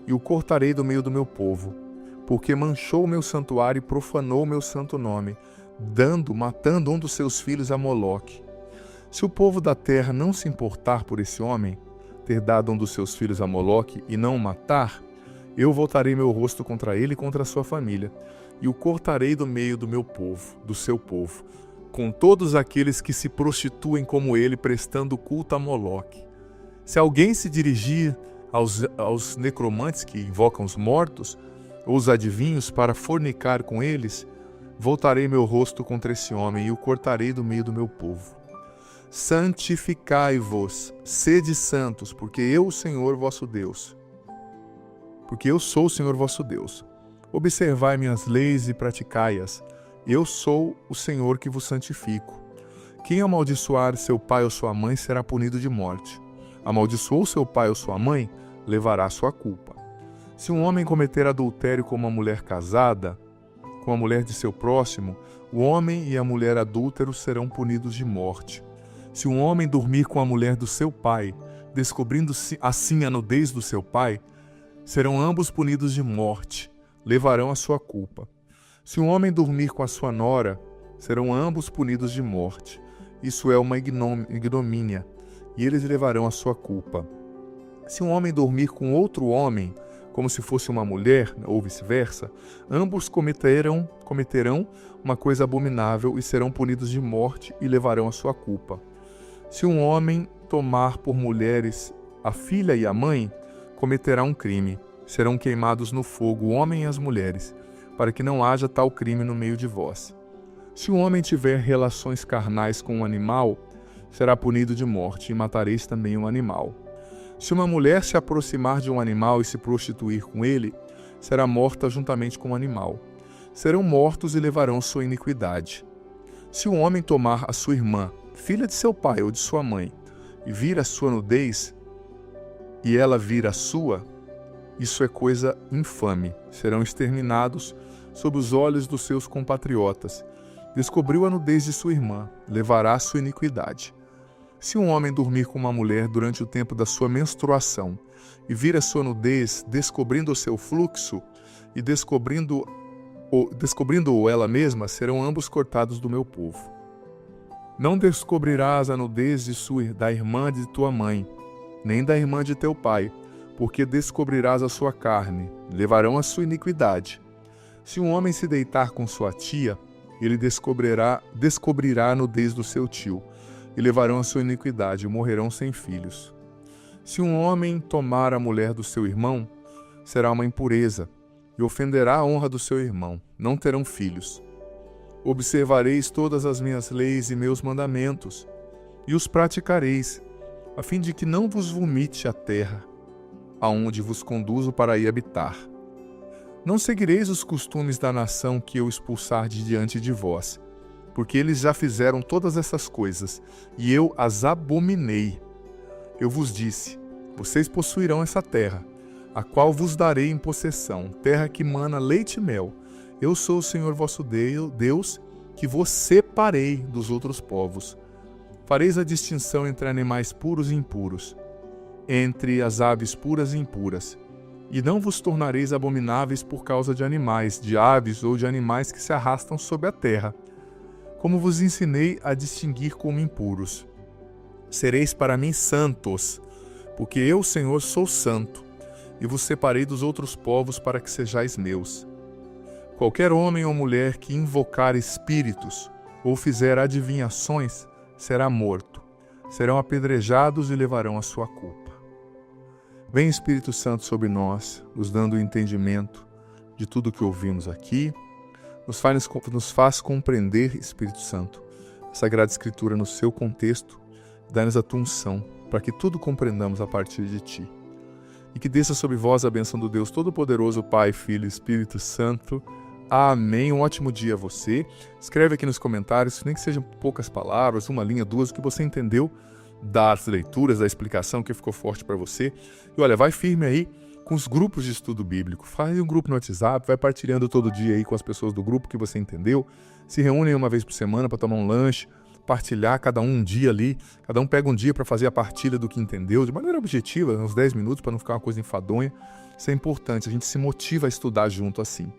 e o cortarei do meio do meu povo, porque manchou o meu santuário e profanou o meu santo nome, matando um dos seus filhos a Moloque. Se o povo da terra não se importar por esse homem, ter dado um dos seus filhos a Moloque e não o matar, eu voltarei meu rosto contra ele e contra a sua família, e o cortarei do meio do meu povo, do seu povo, com todos aqueles que se prostituem como ele, prestando culto a Moloque. Se alguém se dirigir aos necromantes que invocam os mortos, ou os adivinhos para fornicar com eles, voltarei meu rosto contra esse homem e o cortarei do meio do meu povo. Santificai-vos, sede santos, porque eu, o Senhor vosso Deus, porque eu sou o Senhor vosso Deus. Observai minhas leis e praticai-as. Eu sou o Senhor que vos santifico. Quem amaldiçoar seu pai ou sua mãe será punido de morte. Amaldiçoou seu pai ou sua mãe, levará sua culpa. Se um homem cometer adultério com uma mulher casada, com a mulher de seu próximo, o homem e a mulher adúlteros serão punidos de morte. Se um homem dormir com a mulher do seu pai, descobrindo assim a nudez do seu pai, serão ambos punidos de morte, levarão a sua culpa. Se um homem dormir com a sua nora, serão ambos punidos de morte. Isso é uma ignomínia, e eles levarão a sua culpa. Se um homem dormir com outro homem, como se fosse uma mulher, ou vice-versa, ambos cometerão uma coisa abominável e serão punidos de morte e levarão a sua culpa. Se um homem tomar por mulheres a filha e a mãe, cometerá um crime. Serão queimados no fogo o homem e as mulheres, para que não haja tal crime no meio de vós. Se um homem tiver relações carnais com um animal, será punido de morte, e matareis também um animal. Se uma mulher se aproximar de um animal e se prostituir com ele, será morta juntamente com o animal. Serão mortos e levarão sua iniquidade. Se um homem tomar a sua irmã, filha de seu pai ou de sua mãe, e vir a sua nudez, e ela vir a sua, isso é coisa infame. Serão exterminados sob os olhos dos seus compatriotas. Descobriu a nudez de sua irmã, levará a sua iniquidade. Se um homem dormir com uma mulher durante o tempo da sua menstruação e vir a sua nudez, descobrindo o seu fluxo e descobrindo-o ela mesma, serão ambos cortados do meu povo. Não descobrirás a nudez da irmã de tua mãe, nem da irmã de teu pai, porque descobrirás a sua carne, levarão a sua iniquidade. Se um homem se deitar com sua tia, ele descobrirá a nudez do seu tio, e levarão a sua iniquidade, e morrerão sem filhos. Se um homem tomar a mulher do seu irmão, será uma impureza, e ofenderá a honra do seu irmão, não terão filhos. Observareis todas as minhas leis e meus mandamentos, e os praticareis, a fim de que não vos vomite a terra, aonde vos conduzo para aí habitar. Não seguireis os costumes da nação que eu expulsar de diante de vós, porque eles já fizeram todas essas coisas, e eu as abominei. Eu vos disse: vocês possuirão essa terra, a qual vos darei em possessão, terra que mana leite e mel. Eu sou o Senhor vosso Deus, que vos separei dos outros povos. Fareis a distinção entre animais puros e impuros, entre as aves puras e impuras. E não vos tornareis abomináveis por causa de animais, de aves ou de animais que se arrastam sobre a terra, como vos ensinei a distinguir como impuros. Sereis para mim santos, porque eu, Senhor, sou santo, e vos separei dos outros povos para que sejais meus. Qualquer homem ou mulher que invocar espíritos ou fizer adivinhações será morto. Serão apedrejados e levarão a sua culpa. Vem Espírito Santo sobre nós, nos dando o entendimento de tudo o que ouvimos aqui. Nos faz compreender, Espírito Santo, a Sagrada Escritura no seu contexto. Dá-nos a tua unção, para que tudo compreendamos a partir de ti. E que desça sobre vós a bênção do Deus Todo-Poderoso, Pai, Filho e Espírito Santo. Amém. Um ótimo dia a você. Escreve aqui nos comentários, nem que sejam poucas palavras, uma linha, duas, o que você entendeu das leituras, da explicação que ficou forte para você. E olha, vai firme aí com os grupos de estudo bíblico. Faz um grupo no WhatsApp, vai partilhando todo dia aí com as pessoas do grupo que você entendeu. Se reúnem uma vez por semana para tomar um lanche, partilhar cada um dia ali. Cada um pega um dia para fazer a partilha do que entendeu, de maneira objetiva, uns 10 minutos, para não ficar uma coisa enfadonha. Isso é importante, a gente se motiva a estudar junto assim.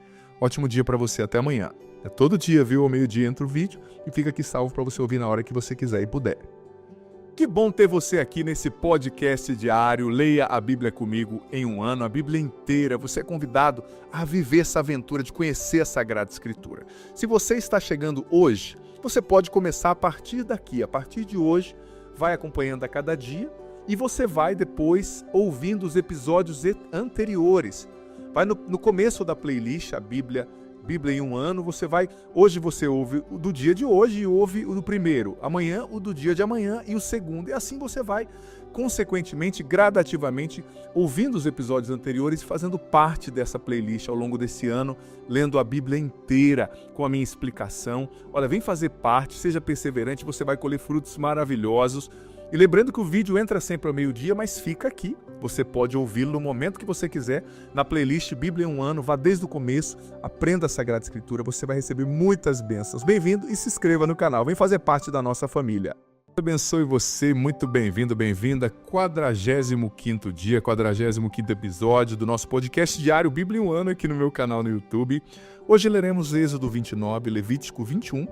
Ótimo dia para você, até amanhã. É todo dia, viu? Ao meio-dia entra o vídeo e fica aqui salvo para você ouvir na hora que você quiser e puder. Que bom ter você aqui nesse podcast diário. Leia a Bíblia comigo em um ano, a Bíblia inteira. Você é convidado a viver essa aventura de conhecer a Sagrada Escritura. Se você está chegando hoje, você pode começar a partir daqui. A partir de hoje, vai acompanhando a cada dia e você vai depois ouvindo os episódios anteriores. Vai no começo da playlist, a Bíblia em um ano, hoje você ouve o do dia de hoje e ouve o do primeiro, amanhã o do dia de amanhã e o segundo, e assim você vai, consequentemente, gradativamente, ouvindo os episódios anteriores e fazendo parte dessa playlist ao longo desse ano, lendo a Bíblia inteira, com a minha explicação. Olha, vem fazer parte, seja perseverante, você vai colher frutos maravilhosos. E lembrando que o vídeo entra sempre ao meio-dia, mas fica aqui. Você pode ouvi-lo no momento que você quiser, na playlist Bíblia em um ano. Vá desde o começo, aprenda a Sagrada Escritura, você vai receber muitas bênçãos. Bem-vindo e se inscreva no canal. Vem fazer parte da nossa família. Deus abençoe você, muito bem-vindo, bem-vinda. 45º dia, 45º episódio do nosso podcast diário Bíblia em um ano aqui no meu canal no YouTube. Hoje leremos Êxodo 29, Levítico 21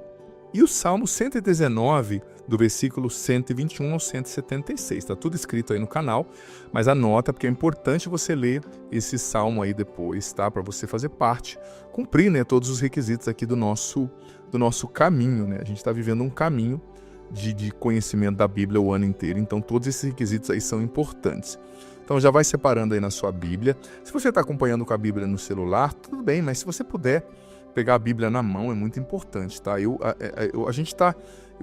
e o Salmo 119, do versículo 121 ao 176. Está tudo escrito aí no canal, mas anota, porque é importante você ler esse salmo aí depois, tá? Para você fazer parte, cumprir, né, todos os requisitos aqui do nosso caminho, né? A gente está vivendo um caminho de conhecimento da Bíblia o ano inteiro, então todos esses requisitos aí são importantes. Então já vai separando aí na sua Bíblia. Se você está acompanhando com a Bíblia no celular, tudo bem, mas se você puder pegar a Bíblia na mão é muito importante, tá? Eu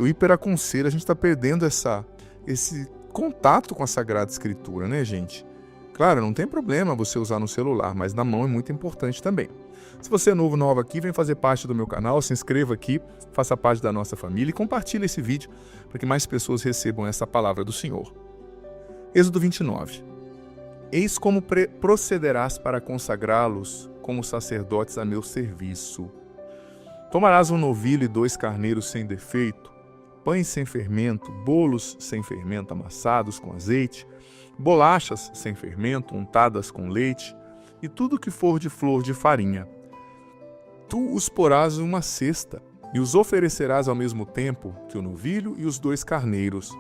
hiperaconselho, a gente está perdendo esse contato com a Sagrada Escritura, né, gente? Claro, não tem problema você usar no celular, mas na mão é muito importante também. Se você é nova aqui, vem fazer parte do meu canal, se inscreva aqui, faça parte da nossa família e compartilhe esse vídeo para que mais pessoas recebam essa palavra do Senhor. Êxodo 29. Eis como procederás para consagrá-los como sacerdotes a meu serviço. Tomarás um novilho e 2 carneiros sem defeito, pães sem fermento, bolos sem fermento amassados com azeite, bolachas sem fermento untadas com leite, e tudo que for de flor de farinha. Tu os porás em uma cesta, e os oferecerás ao mesmo tempo que o novilho e os 2 carneiros.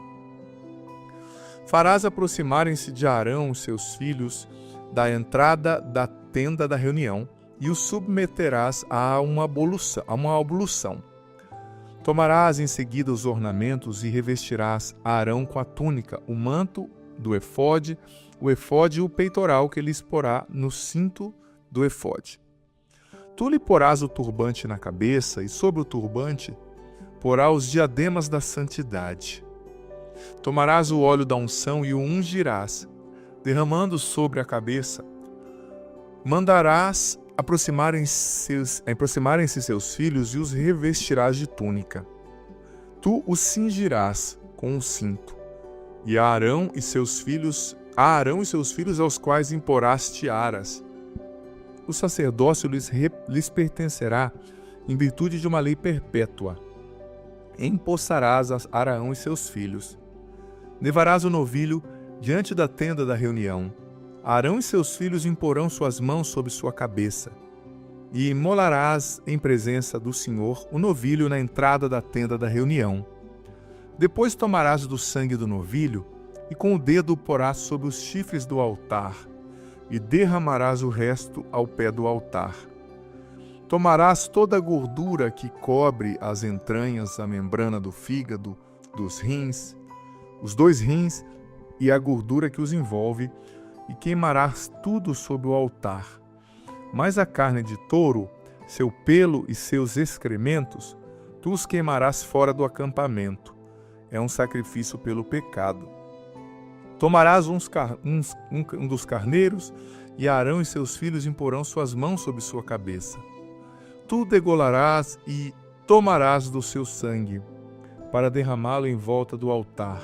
Farás aproximarem-se de Arão os seus filhos da entrada da tenda da reunião, e os submeterás a uma ablução. Tomarás em seguida os ornamentos e revestirás Arão com a túnica, o manto do efode, o efode e o peitoral que ele exporá no cinto do efode. Tu lhe porás o turbante na cabeça, e sobre o turbante porá os diademas da santidade. Tomarás o óleo da unção e o ungirás, derramando sobre a cabeça. Mandarás aproximarem-se seus filhos e os revestirás de túnica. Tu os cingirás com um cinto, e a Arão e seus filhos aos quais imporás tiaras. O sacerdócio lhes pertencerá em virtude de uma lei perpétua. Empossarás a Arão e seus filhos. Levarás o novilho diante da tenda da reunião. Arão e seus filhos imporão suas mãos sobre sua cabeça. E imolarás em presença do Senhor o novilho na entrada da tenda da reunião. Depois tomarás do sangue do novilho e com o dedo o porás sobre os chifres do altar e derramarás o resto ao pé do altar. Tomarás toda a gordura que cobre as entranhas, a membrana do fígado, dos rins, os 2 rins e a gordura que os envolve, e queimarás tudo sobre o altar. Mas a carne de touro, seu pelo e seus excrementos, tu os queimarás fora do acampamento. É um sacrifício pelo pecado. Tomarás um dos carneiros, e Arão e seus filhos imporão suas mãos sobre sua cabeça. Tu degolarás e tomarás do seu sangue, para derramá-lo em volta do altar.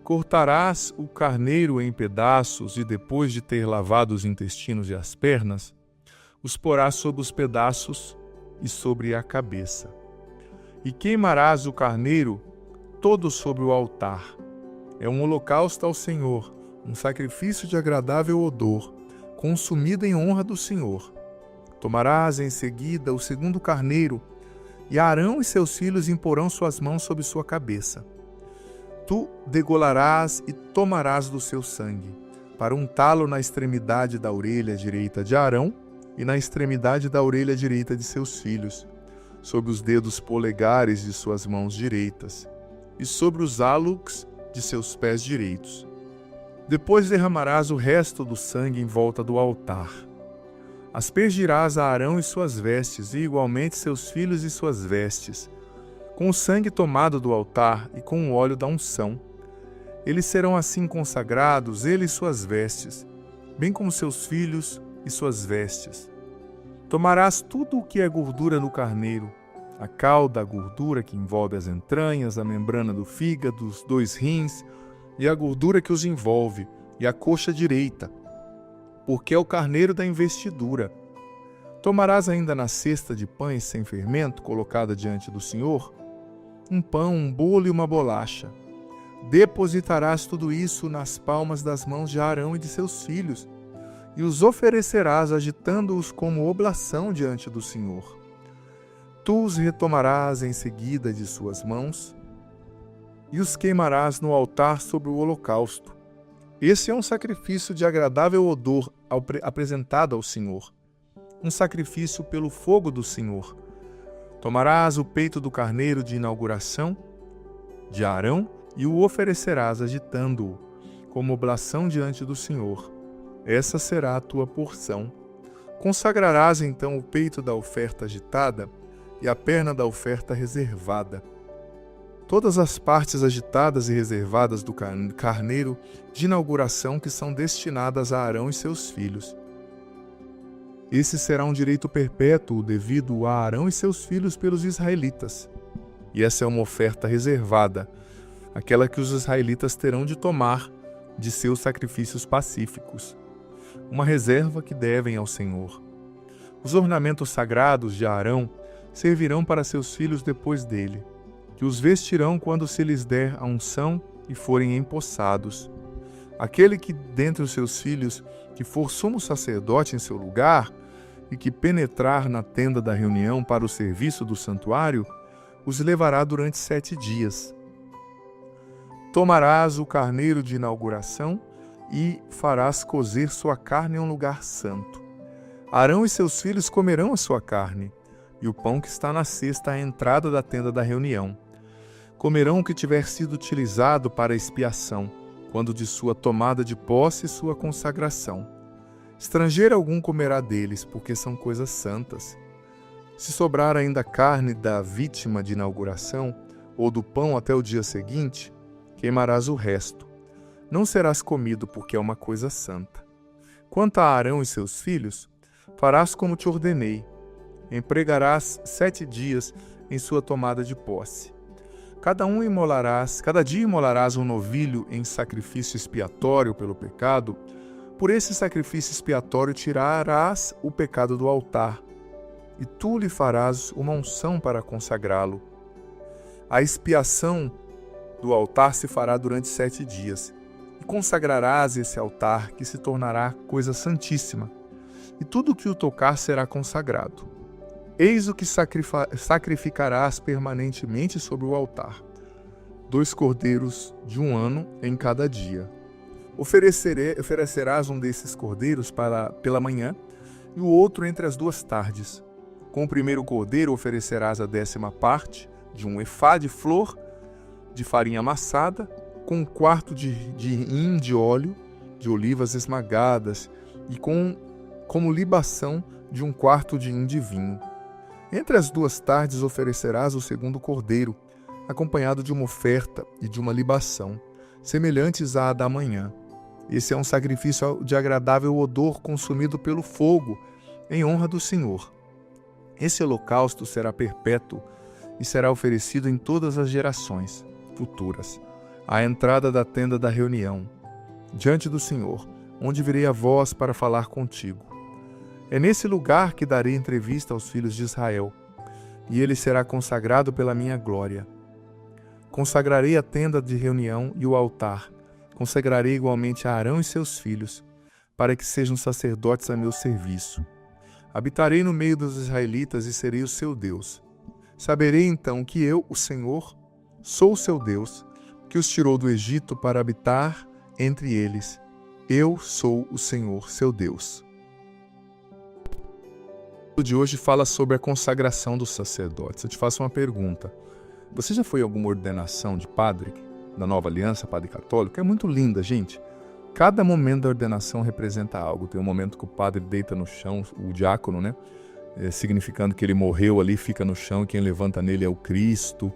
Cortarás o carneiro em pedaços e, depois de ter lavado os intestinos e as pernas, os porás sobre os pedaços e sobre a cabeça. E queimarás o carneiro todo sobre o altar. É um holocausto ao Senhor, um sacrifício de agradável odor, consumido em honra do Senhor. Tomarás em seguida o segundo carneiro, e Arão e seus filhos imporão suas mãos sobre sua cabeça. Tu degolarás e tomarás do seu sangue, para untá-lo na extremidade da orelha direita de Arão e na extremidade da orelha direita de seus filhos, sobre os dedos polegares de suas mãos direitas e sobre os álux de seus pés direitos. Depois derramarás o resto do sangue em volta do altar. Aspergirás a Arão e suas vestes, e igualmente seus filhos e suas vestes, com o sangue tomado do altar e com o óleo da unção. Eles serão assim consagrados, ele e suas vestes, bem como seus filhos e suas vestes. Tomarás tudo o que é gordura no carneiro, a cauda, a gordura que envolve as entranhas, a membrana do fígado, os 2 rins, e a gordura que os envolve, e a coxa direita, porque é o carneiro da investidura. Tomarás ainda na cesta de pães sem fermento, colocada diante do Senhor, um pão, um bolo e uma bolacha. Depositarás tudo isso nas palmas das mãos de Arão e de seus filhos, e os oferecerás agitando-os como oblação diante do Senhor. Tu os retomarás em seguida de suas mãos, e os queimarás no altar sobre o holocausto. Esse é um sacrifício de agradável odor apresentado ao Senhor, um sacrifício pelo fogo do Senhor. Tomarás o peito do carneiro de inauguração de Arão e o oferecerás agitando-o como oblação diante do Senhor. Essa será a tua porção. Consagrarás então o peito da oferta agitada e a perna da oferta reservada. Todas as partes agitadas e reservadas do carneiro de inauguração que são destinadas a Arão e seus filhos. Esse será um direito perpétuo devido a Arão e seus filhos pelos israelitas. E essa é uma oferta reservada, aquela que os israelitas terão de tomar de seus sacrifícios pacíficos. Uma reserva que devem ao Senhor. Os ornamentos sagrados de Arão servirão para seus filhos depois dele, que os vestirão quando se lhes der a unção e forem empossados. Aquele que dentre os seus filhos, que for sumo sacerdote em seu lugar, e que penetrar na tenda da reunião para o serviço do santuário, os levará durante 7 dias. Tomarás o carneiro de inauguração e farás cozer sua carne em um lugar santo. Arão e seus filhos comerão a sua carne, e o pão que está na cesta à entrada da tenda da reunião. Comerão o que tiver sido utilizado para expiação, quando de sua tomada de posse e sua consagração. Estrangeiro algum comerá deles, porque são coisas santas. Se sobrar ainda carne da vítima de inauguração, ou do pão até o dia seguinte, queimarás o resto. Não serás comido, porque é uma coisa santa. Quanto a Arão e seus filhos, farás como te ordenei. Empregarás 7 dias em sua tomada de posse. Cada dia imolarás um novilho em sacrifício expiatório pelo pecado. Por esse sacrifício expiatório tirarás o pecado do altar, e tu lhe farás uma unção para consagrá-lo. A expiação do altar se fará durante 7 dias, e consagrarás esse altar, que se tornará coisa santíssima, e tudo que o tocar será consagrado. Eis o que sacrificarás permanentemente sobre o altar: 2 cordeiros de 1 ano em cada dia. Oferecerás um desses cordeiros pela manhã e o outro entre as 2 tardes. Com o primeiro cordeiro oferecerás a 10ª parte de um efá de flor de farinha amassada, com 1/4 de hin de óleo de olivas esmagadas e como libação de 1/4 de hin de vinho. Entre as 2 tardes oferecerás o segundo cordeiro, acompanhado de uma oferta e de uma libação, semelhantes à da manhã. Esse é um sacrifício de agradável odor consumido pelo fogo, em honra do Senhor. Esse holocausto será perpétuo e será oferecido em todas as gerações futuras, à entrada da tenda da reunião, diante do Senhor, onde virei a voz para falar contigo. É nesse lugar que darei entrevista aos filhos de Israel, e ele será consagrado pela minha glória. Consagrarei a tenda de reunião e o altar, consagrarei igualmente a Arão e seus filhos, para que sejam sacerdotes a meu serviço. Habitarei no meio dos israelitas e serei o seu Deus. Saberei então que eu, o Senhor, sou o seu Deus, que os tirou do Egito para habitar entre eles. Eu sou o Senhor, seu Deus. O de hoje fala sobre a consagração dos sacerdotes. Eu te faço uma pergunta. Você já foi em alguma ordenação de padre, da Nova Aliança, padre católico? É muito linda, gente. Cada momento da ordenação representa algo. Tem um momento que o padre deita no chão, o diácono, né? Significando que ele morreu ali, fica no chão, e quem levanta nele é o Cristo.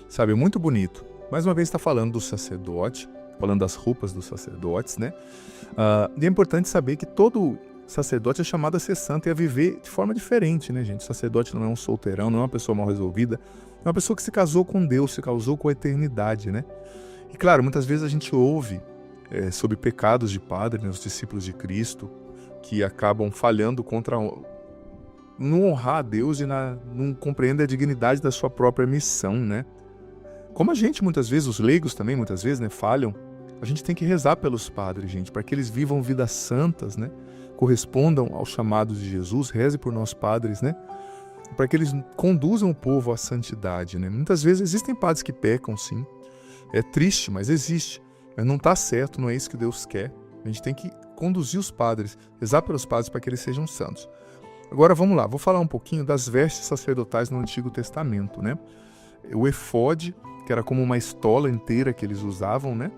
Sabe, é muito bonito. Mais uma vez está falando do sacerdote, falando das roupas dos sacerdotes, né? E é importante saber que todo sacerdote é chamado a ser santo e a viver de forma diferente, né, gente? O sacerdote não é um solteirão, não é uma pessoa mal resolvida, é uma pessoa que se casou com Deus, se casou com a eternidade, né? E claro, muitas vezes a gente ouve sobre pecados de padre, né, os discípulos de Cristo, que acabam falhando contra não honrar a Deus e não compreender a dignidade da sua própria missão, né? Como a gente, muitas vezes, os leigos também, muitas vezes, né, falham, a gente tem que rezar pelos padres, gente, para que eles vivam vidas santas, né? Correspondam aos chamados de Jesus, reze por nós padres, né? Para que eles conduzam o povo à santidade, né? Muitas vezes existem padres que pecam, sim. É triste, mas existe. Mas não está certo, não é isso que Deus quer. A gente tem que conduzir os padres, rezar pelos padres para que eles sejam santos. Agora vamos lá, vou falar um pouquinho das vestes sacerdotais no Antigo Testamento, né? O efode, que era como uma estola inteira que eles usavam, né?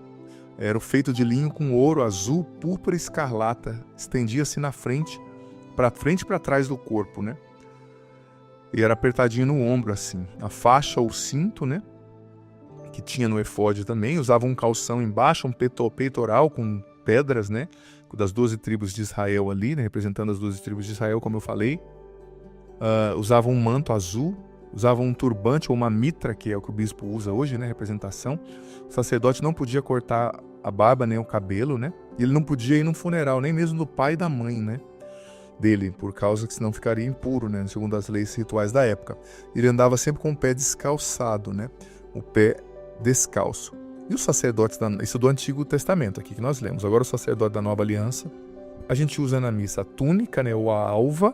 Era feito de linho com ouro, azul, púrpura e escarlata. Estendia-se na frente e para trás do corpo, né? E era apertadinho no ombro, assim. A faixa ou cinto, né? Que tinha no efode também. Usava um calção embaixo, um peitoral com pedras, né? Das 12 tribos de Israel ali, né? Representando as 12 tribos de Israel, como eu falei. Usava um manto azul. Usava um turbante ou uma mitra, que é o que o bispo usa hoje, né? Representação. O sacerdote não podia cortar a barba nem o cabelo, né? E ele não podia ir num funeral, nem mesmo do pai e da mãe, né? Dele, por causa que senão ficaria impuro, né? Segundo as leis rituais da época. Ele andava sempre com o pé descalçado, né? O pé descalço. E os sacerdotes, isso do Antigo Testamento aqui que nós lemos. Agora o sacerdote da Nova Aliança, a gente usa na missa a túnica, né? Ou a alva.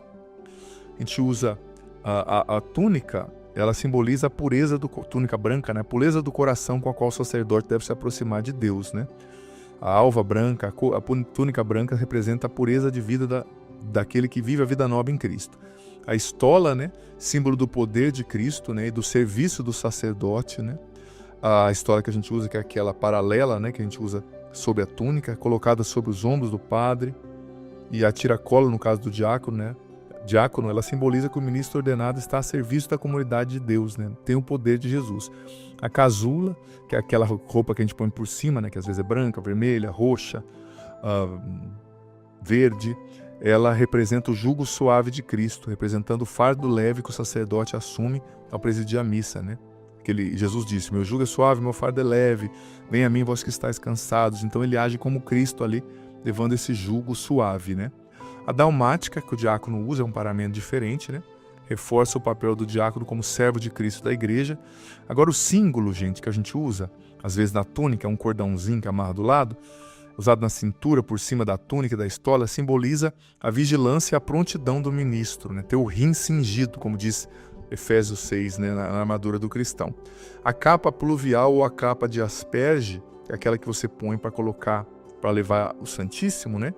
A gente usa a túnica, ela simboliza a pureza túnica branca, né? A pureza do coração com a qual o sacerdote deve se aproximar de Deus, né? A alva branca, a túnica branca representa a pureza de vida daquele que vive a vida nova em Cristo. A estola, né? Símbolo do poder de Cristo, né? E do serviço do sacerdote, né? A estola que a gente usa, que é aquela paralela, né? Que a gente usa sobre a túnica, colocada sobre os ombros do padre. E a tiracola, no caso do diácono, né? Diácono, ela simboliza que o ministro ordenado está a serviço da comunidade de Deus, né? Tem o poder de Jesus. A casula, que é aquela roupa que a gente põe por cima, né? Que às vezes é branca, vermelha, roxa, verde. Ela representa o jugo suave de Cristo, representando o fardo leve que o sacerdote assume ao presidir a missa, né? Jesus disse, meu jugo é suave, meu fardo é leve, venha a mim vós que estáis cansados. Então ele age como Cristo ali, levando esse jugo suave, né? A dalmática, que o diácono usa, é um paramento diferente, né? Reforça o papel do diácono como servo de Cristo da igreja. Agora o símbolo, gente, que a gente usa, às vezes na túnica, é um cordãozinho que amarra do lado, usado na cintura, por cima da túnica e da estola, simboliza a vigilância e a prontidão do ministro, né? Ter o rim cingido, como diz Efésios 6, né? Na armadura do cristão. A capa pluvial ou a capa de asperge, que é aquela que você põe para colocar, para levar o Santíssimo, né?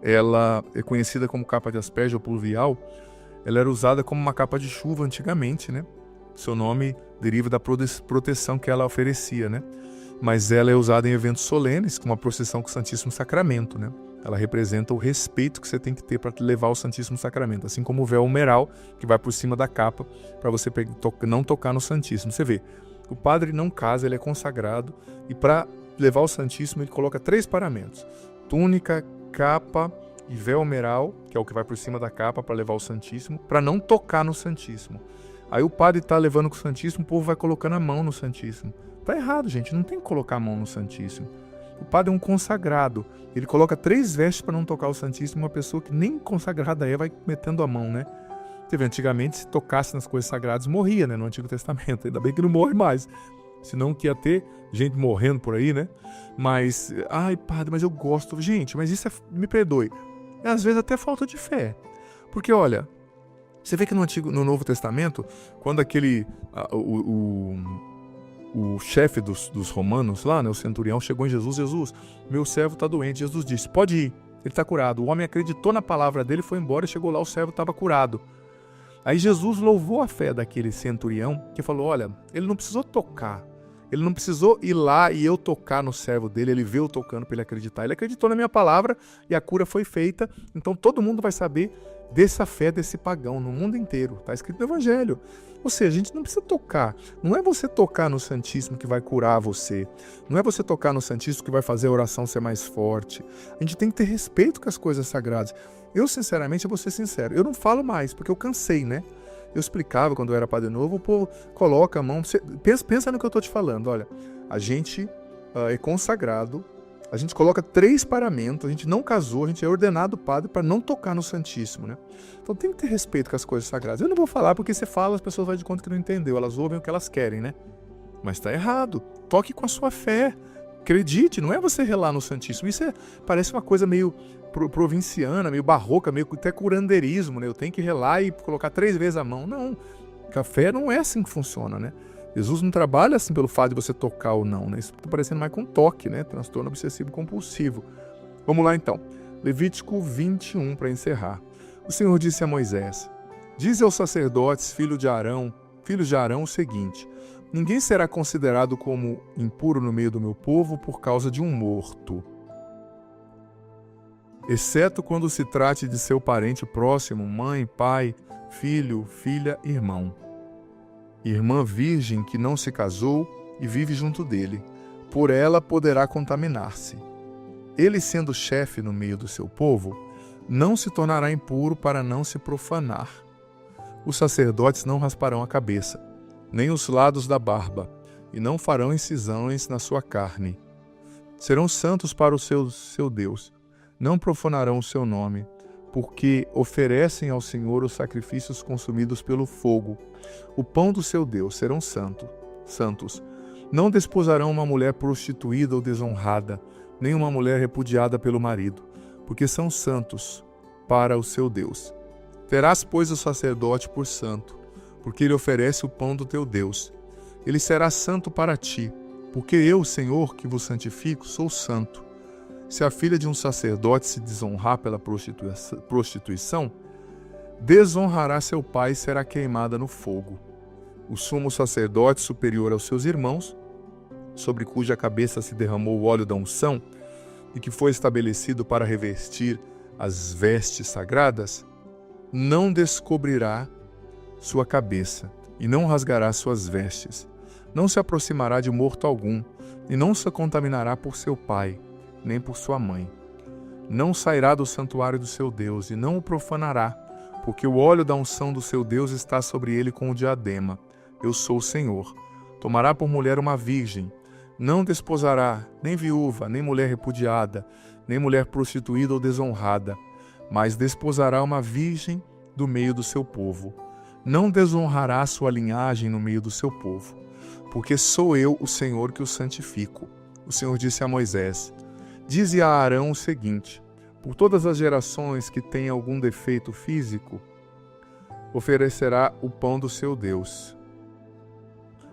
Ela é conhecida como capa de asperge ou pluvial. Ela era usada como uma capa de chuva antigamente, né? Seu nome deriva da proteção que ela oferecia, né? Mas ela é usada em eventos solenes, como a procissão com o Santíssimo Sacramento, né? Ela representa o respeito que você tem que ter para levar o Santíssimo Sacramento, assim como o véu humeral, que vai por cima da capa, para você não tocar no Santíssimo. Você vê, o padre não casa, ele é consagrado, e para levar o Santíssimo ele coloca 3 paramentos: túnica, capa e véu meral, que é o que vai por cima da capa para levar o Santíssimo, para não tocar no Santíssimo. Aí o padre está levando com o Santíssimo, o povo vai colocando a mão no Santíssimo. Tá errado, gente, não tem que colocar a mão no Santíssimo. O padre é um consagrado, ele coloca 3 vestes para não tocar o Santíssimo, uma pessoa que nem consagrada é, vai metendo a mão, né? Antigamente, se tocasse nas coisas sagradas, morria, né, no Antigo Testamento. Ainda bem que não morre mais. Senão que ia ter gente morrendo por aí, né? Mas, ai, padre, mas eu gosto. Gente, mas isso me perdoe. Às vezes até falta de fé. Porque, olha, você vê que no Novo Testamento, quando aquele, o chefe dos romanos lá, né, o centurião, chegou em Jesus, meu servo está doente. Jesus disse, pode ir, ele está curado. O homem acreditou na palavra dele, foi embora, chegou lá, o servo estava curado. Aí Jesus louvou a fé daquele centurião, que falou, olha, ele não precisou tocar, ele não precisou ir lá e eu tocar no servo dele, ele veio tocando para ele acreditar. Ele acreditou na minha palavra e a cura foi feita, então todo mundo vai saber dessa fé desse pagão no mundo inteiro, está escrito no Evangelho. Ou seja, a gente não precisa tocar, não é você tocar no Santíssimo que vai curar você, não é você tocar no Santíssimo que vai fazer a oração ser mais forte. A gente tem que ter respeito com as coisas sagradas. Eu, sinceramente, eu vou ser sincero, eu não falo mais, porque eu cansei, né? Eu explicava quando eu era padre novo, o povo coloca a mão... Pensa no que eu estou te falando, olha. A gente é consagrado, a gente coloca 3 paramentos, a gente não casou, a gente é ordenado padre para não tocar no Santíssimo, né? Então tem que ter respeito com as coisas sagradas. Eu não vou falar porque você fala, as pessoas vão de conta que não entendeu, elas ouvem o que elas querem, né? Mas está errado. Toque com a sua fé. Acredite, não é você relar no Santíssimo. Isso parece uma coisa meio provinciana, meio barroca, meio até curandeirismo, né? Eu tenho que relar e colocar 3 vezes a mão. Não, a fé não é assim que funciona, né? Jesus não trabalha assim pelo fato de você tocar ou não, né? Isso está parecendo mais com toque, né? Transtorno obsessivo compulsivo. Vamos lá então. Levítico 21 para encerrar. O Senhor disse a Moisés, dize aos sacerdotes, filhos de Arão o seguinte, ninguém será considerado como impuro no meio do meu povo por causa de um morto, exceto quando se trate de seu parente próximo, mãe, pai, filho, filha, irmão. Irmã virgem que não se casou e vive junto dele, por ela poderá contaminar-se. Ele, sendo chefe no meio do seu povo, não se tornará impuro para não se profanar. Os sacerdotes não rasparão a cabeça, nem os lados da barba, e não farão incisões na sua carne. Serão santos para o seu Deus, não profanarão o seu nome, porque oferecem ao Senhor os sacrifícios consumidos pelo fogo. O pão do seu Deus serão santos. Não desposarão uma mulher prostituída ou desonrada, nem uma mulher repudiada pelo marido, porque são santos para o seu Deus. Terás, pois, o sacerdote por santo, porque ele oferece o pão do teu Deus. Ele será santo para ti, porque eu, Senhor, que vos santifico, sou santo. Se a filha de um sacerdote se desonrar pela prostituição, desonrará seu pai e será queimada no fogo. O sumo sacerdote, superior aos seus irmãos, sobre cuja cabeça se derramou o óleo da unção, e que foi estabelecido para revestir as vestes sagradas, não descobrirá sua cabeça, e não rasgará suas vestes. Não se aproximará de morto algum, e não se contaminará por seu pai, nem por sua mãe. Não sairá do santuário do seu Deus, e não o profanará, porque o óleo da unção do seu Deus está sobre ele com o diadema. Eu sou o Senhor. Tomará por mulher uma virgem. Não desposará nem viúva, nem mulher repudiada, nem mulher prostituída ou desonrada, mas desposará uma virgem do meio do seu povo. Não desonrará sua linhagem no meio do seu povo, porque sou eu, o Senhor, que o santifico. O Senhor disse a Moisés, dize a Arão o seguinte, por todas as gerações que têm algum defeito físico, oferecerá o pão do seu Deus.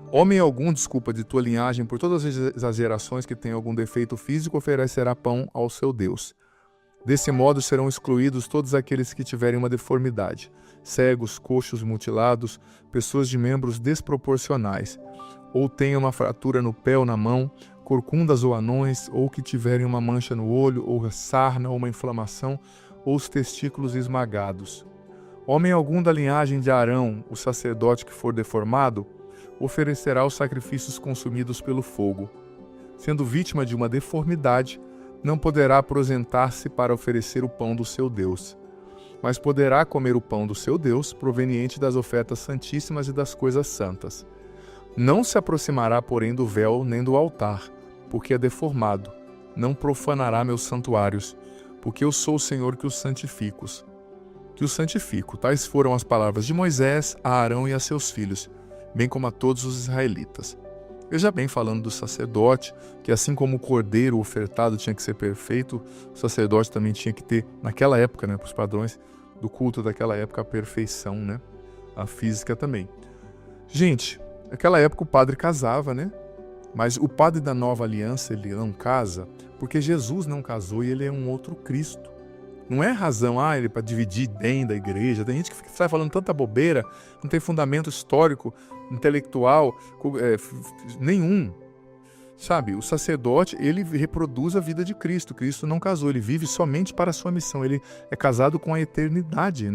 Homem algum, de tua linhagem, por todas as gerações que têm algum defeito físico, oferecerá pão ao seu Deus. Desse modo serão excluídos todos aqueles que tiverem uma deformidade, cegos, coxos, mutilados, pessoas de membros desproporcionais, ou tenham uma fratura no pé ou na mão, corcundas ou anões, ou que tiverem uma mancha no olho, ou sarna, ou uma inflamação, ou os testículos esmagados. Homem algum da linhagem de Arão, o sacerdote que for deformado, oferecerá os sacrifícios consumidos pelo fogo. Sendo vítima de uma deformidade, não poderá aposentar-se para oferecer o pão do seu Deus, mas poderá comer o pão do seu Deus, proveniente das ofertas santíssimas e das coisas santas. Não se aproximará, porém, do véu nem do altar, porque é deformado. Não profanará meus santuários, porque eu sou o Senhor que os santifico. Tais foram as palavras de Moisés a Arão e a seus filhos, bem como a todos os israelitas. Veja bem, falando do sacerdote, que assim como o cordeiro ofertado tinha que ser perfeito, o sacerdote também tinha que ter, naquela época, para os padrões do culto daquela época, a perfeição, a física também. Gente, naquela época o padre casava, mas o padre da nova aliança, ele não casa, porque Jesus não casou e ele é um outro Cristo. Não é razão, ele para dividir dentro da igreja. Tem gente que sai falando tanta bobeira, não tem fundamento histórico, intelectual, nenhum. Sabe, o sacerdote, ele reproduz a vida de Cristo. Cristo não casou, ele vive somente para a sua missão. Ele é casado com a eternidade,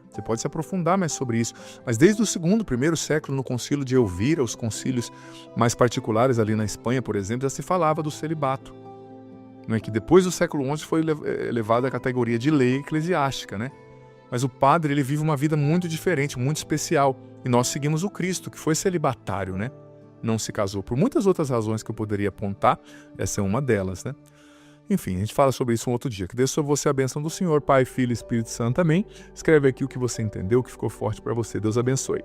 Você pode se aprofundar mais sobre isso. Mas desde o primeiro século, no concílio de Elvira, os concílios mais particulares ali na Espanha, por exemplo, já se falava do celibato. Não é que depois do século XI foi elevado à categoria de lei eclesiástica, Mas o padre, ele vive uma vida muito diferente, muito especial. E nós seguimos o Cristo, que foi celibatário, Não se casou. Por muitas outras razões que eu poderia apontar, essa é uma delas, Enfim, a gente fala sobre isso um outro dia. Que Deus sobre você a bênção do Senhor, Pai, Filho e Espírito Santo. Amém. Escreve aqui o que você entendeu, o que ficou forte para você. Deus abençoe.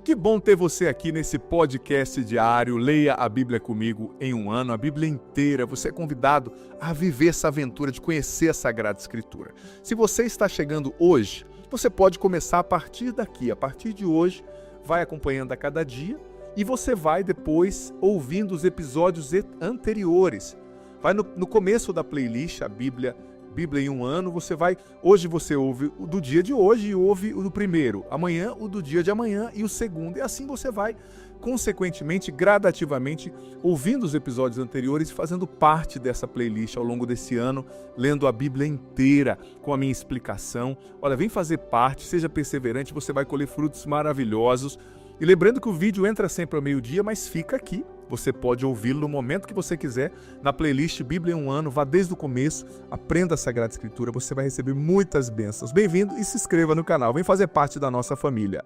Que bom ter você aqui nesse podcast diário. Leia a Bíblia comigo em um ano, a Bíblia inteira. Você é convidado a viver essa aventura de conhecer a Sagrada Escritura. Se você está chegando hoje, você pode começar a partir daqui. A partir de hoje, vai acompanhando a cada dia e você vai depois ouvindo os episódios anteriores. Vai no começo da playlist, a Bíblia em um ano, hoje você ouve o do dia de hoje e ouve o do primeiro, amanhã o do dia de amanhã e o segundo, e assim você vai, consequentemente, gradativamente, ouvindo os episódios anteriores e fazendo parte dessa playlist ao longo desse ano, lendo a Bíblia inteira, com a minha explicação. Olha, vem fazer parte, seja perseverante, você vai colher frutos maravilhosos. E lembrando que o vídeo entra sempre ao meio-dia, mas fica aqui. Você pode ouvi-lo no momento que você quiser, na playlist Bíblia em um ano. Vá desde o começo, aprenda a Sagrada Escritura, você vai receber muitas bênçãos. Bem-vindo e se inscreva no canal. Vem fazer parte da nossa família.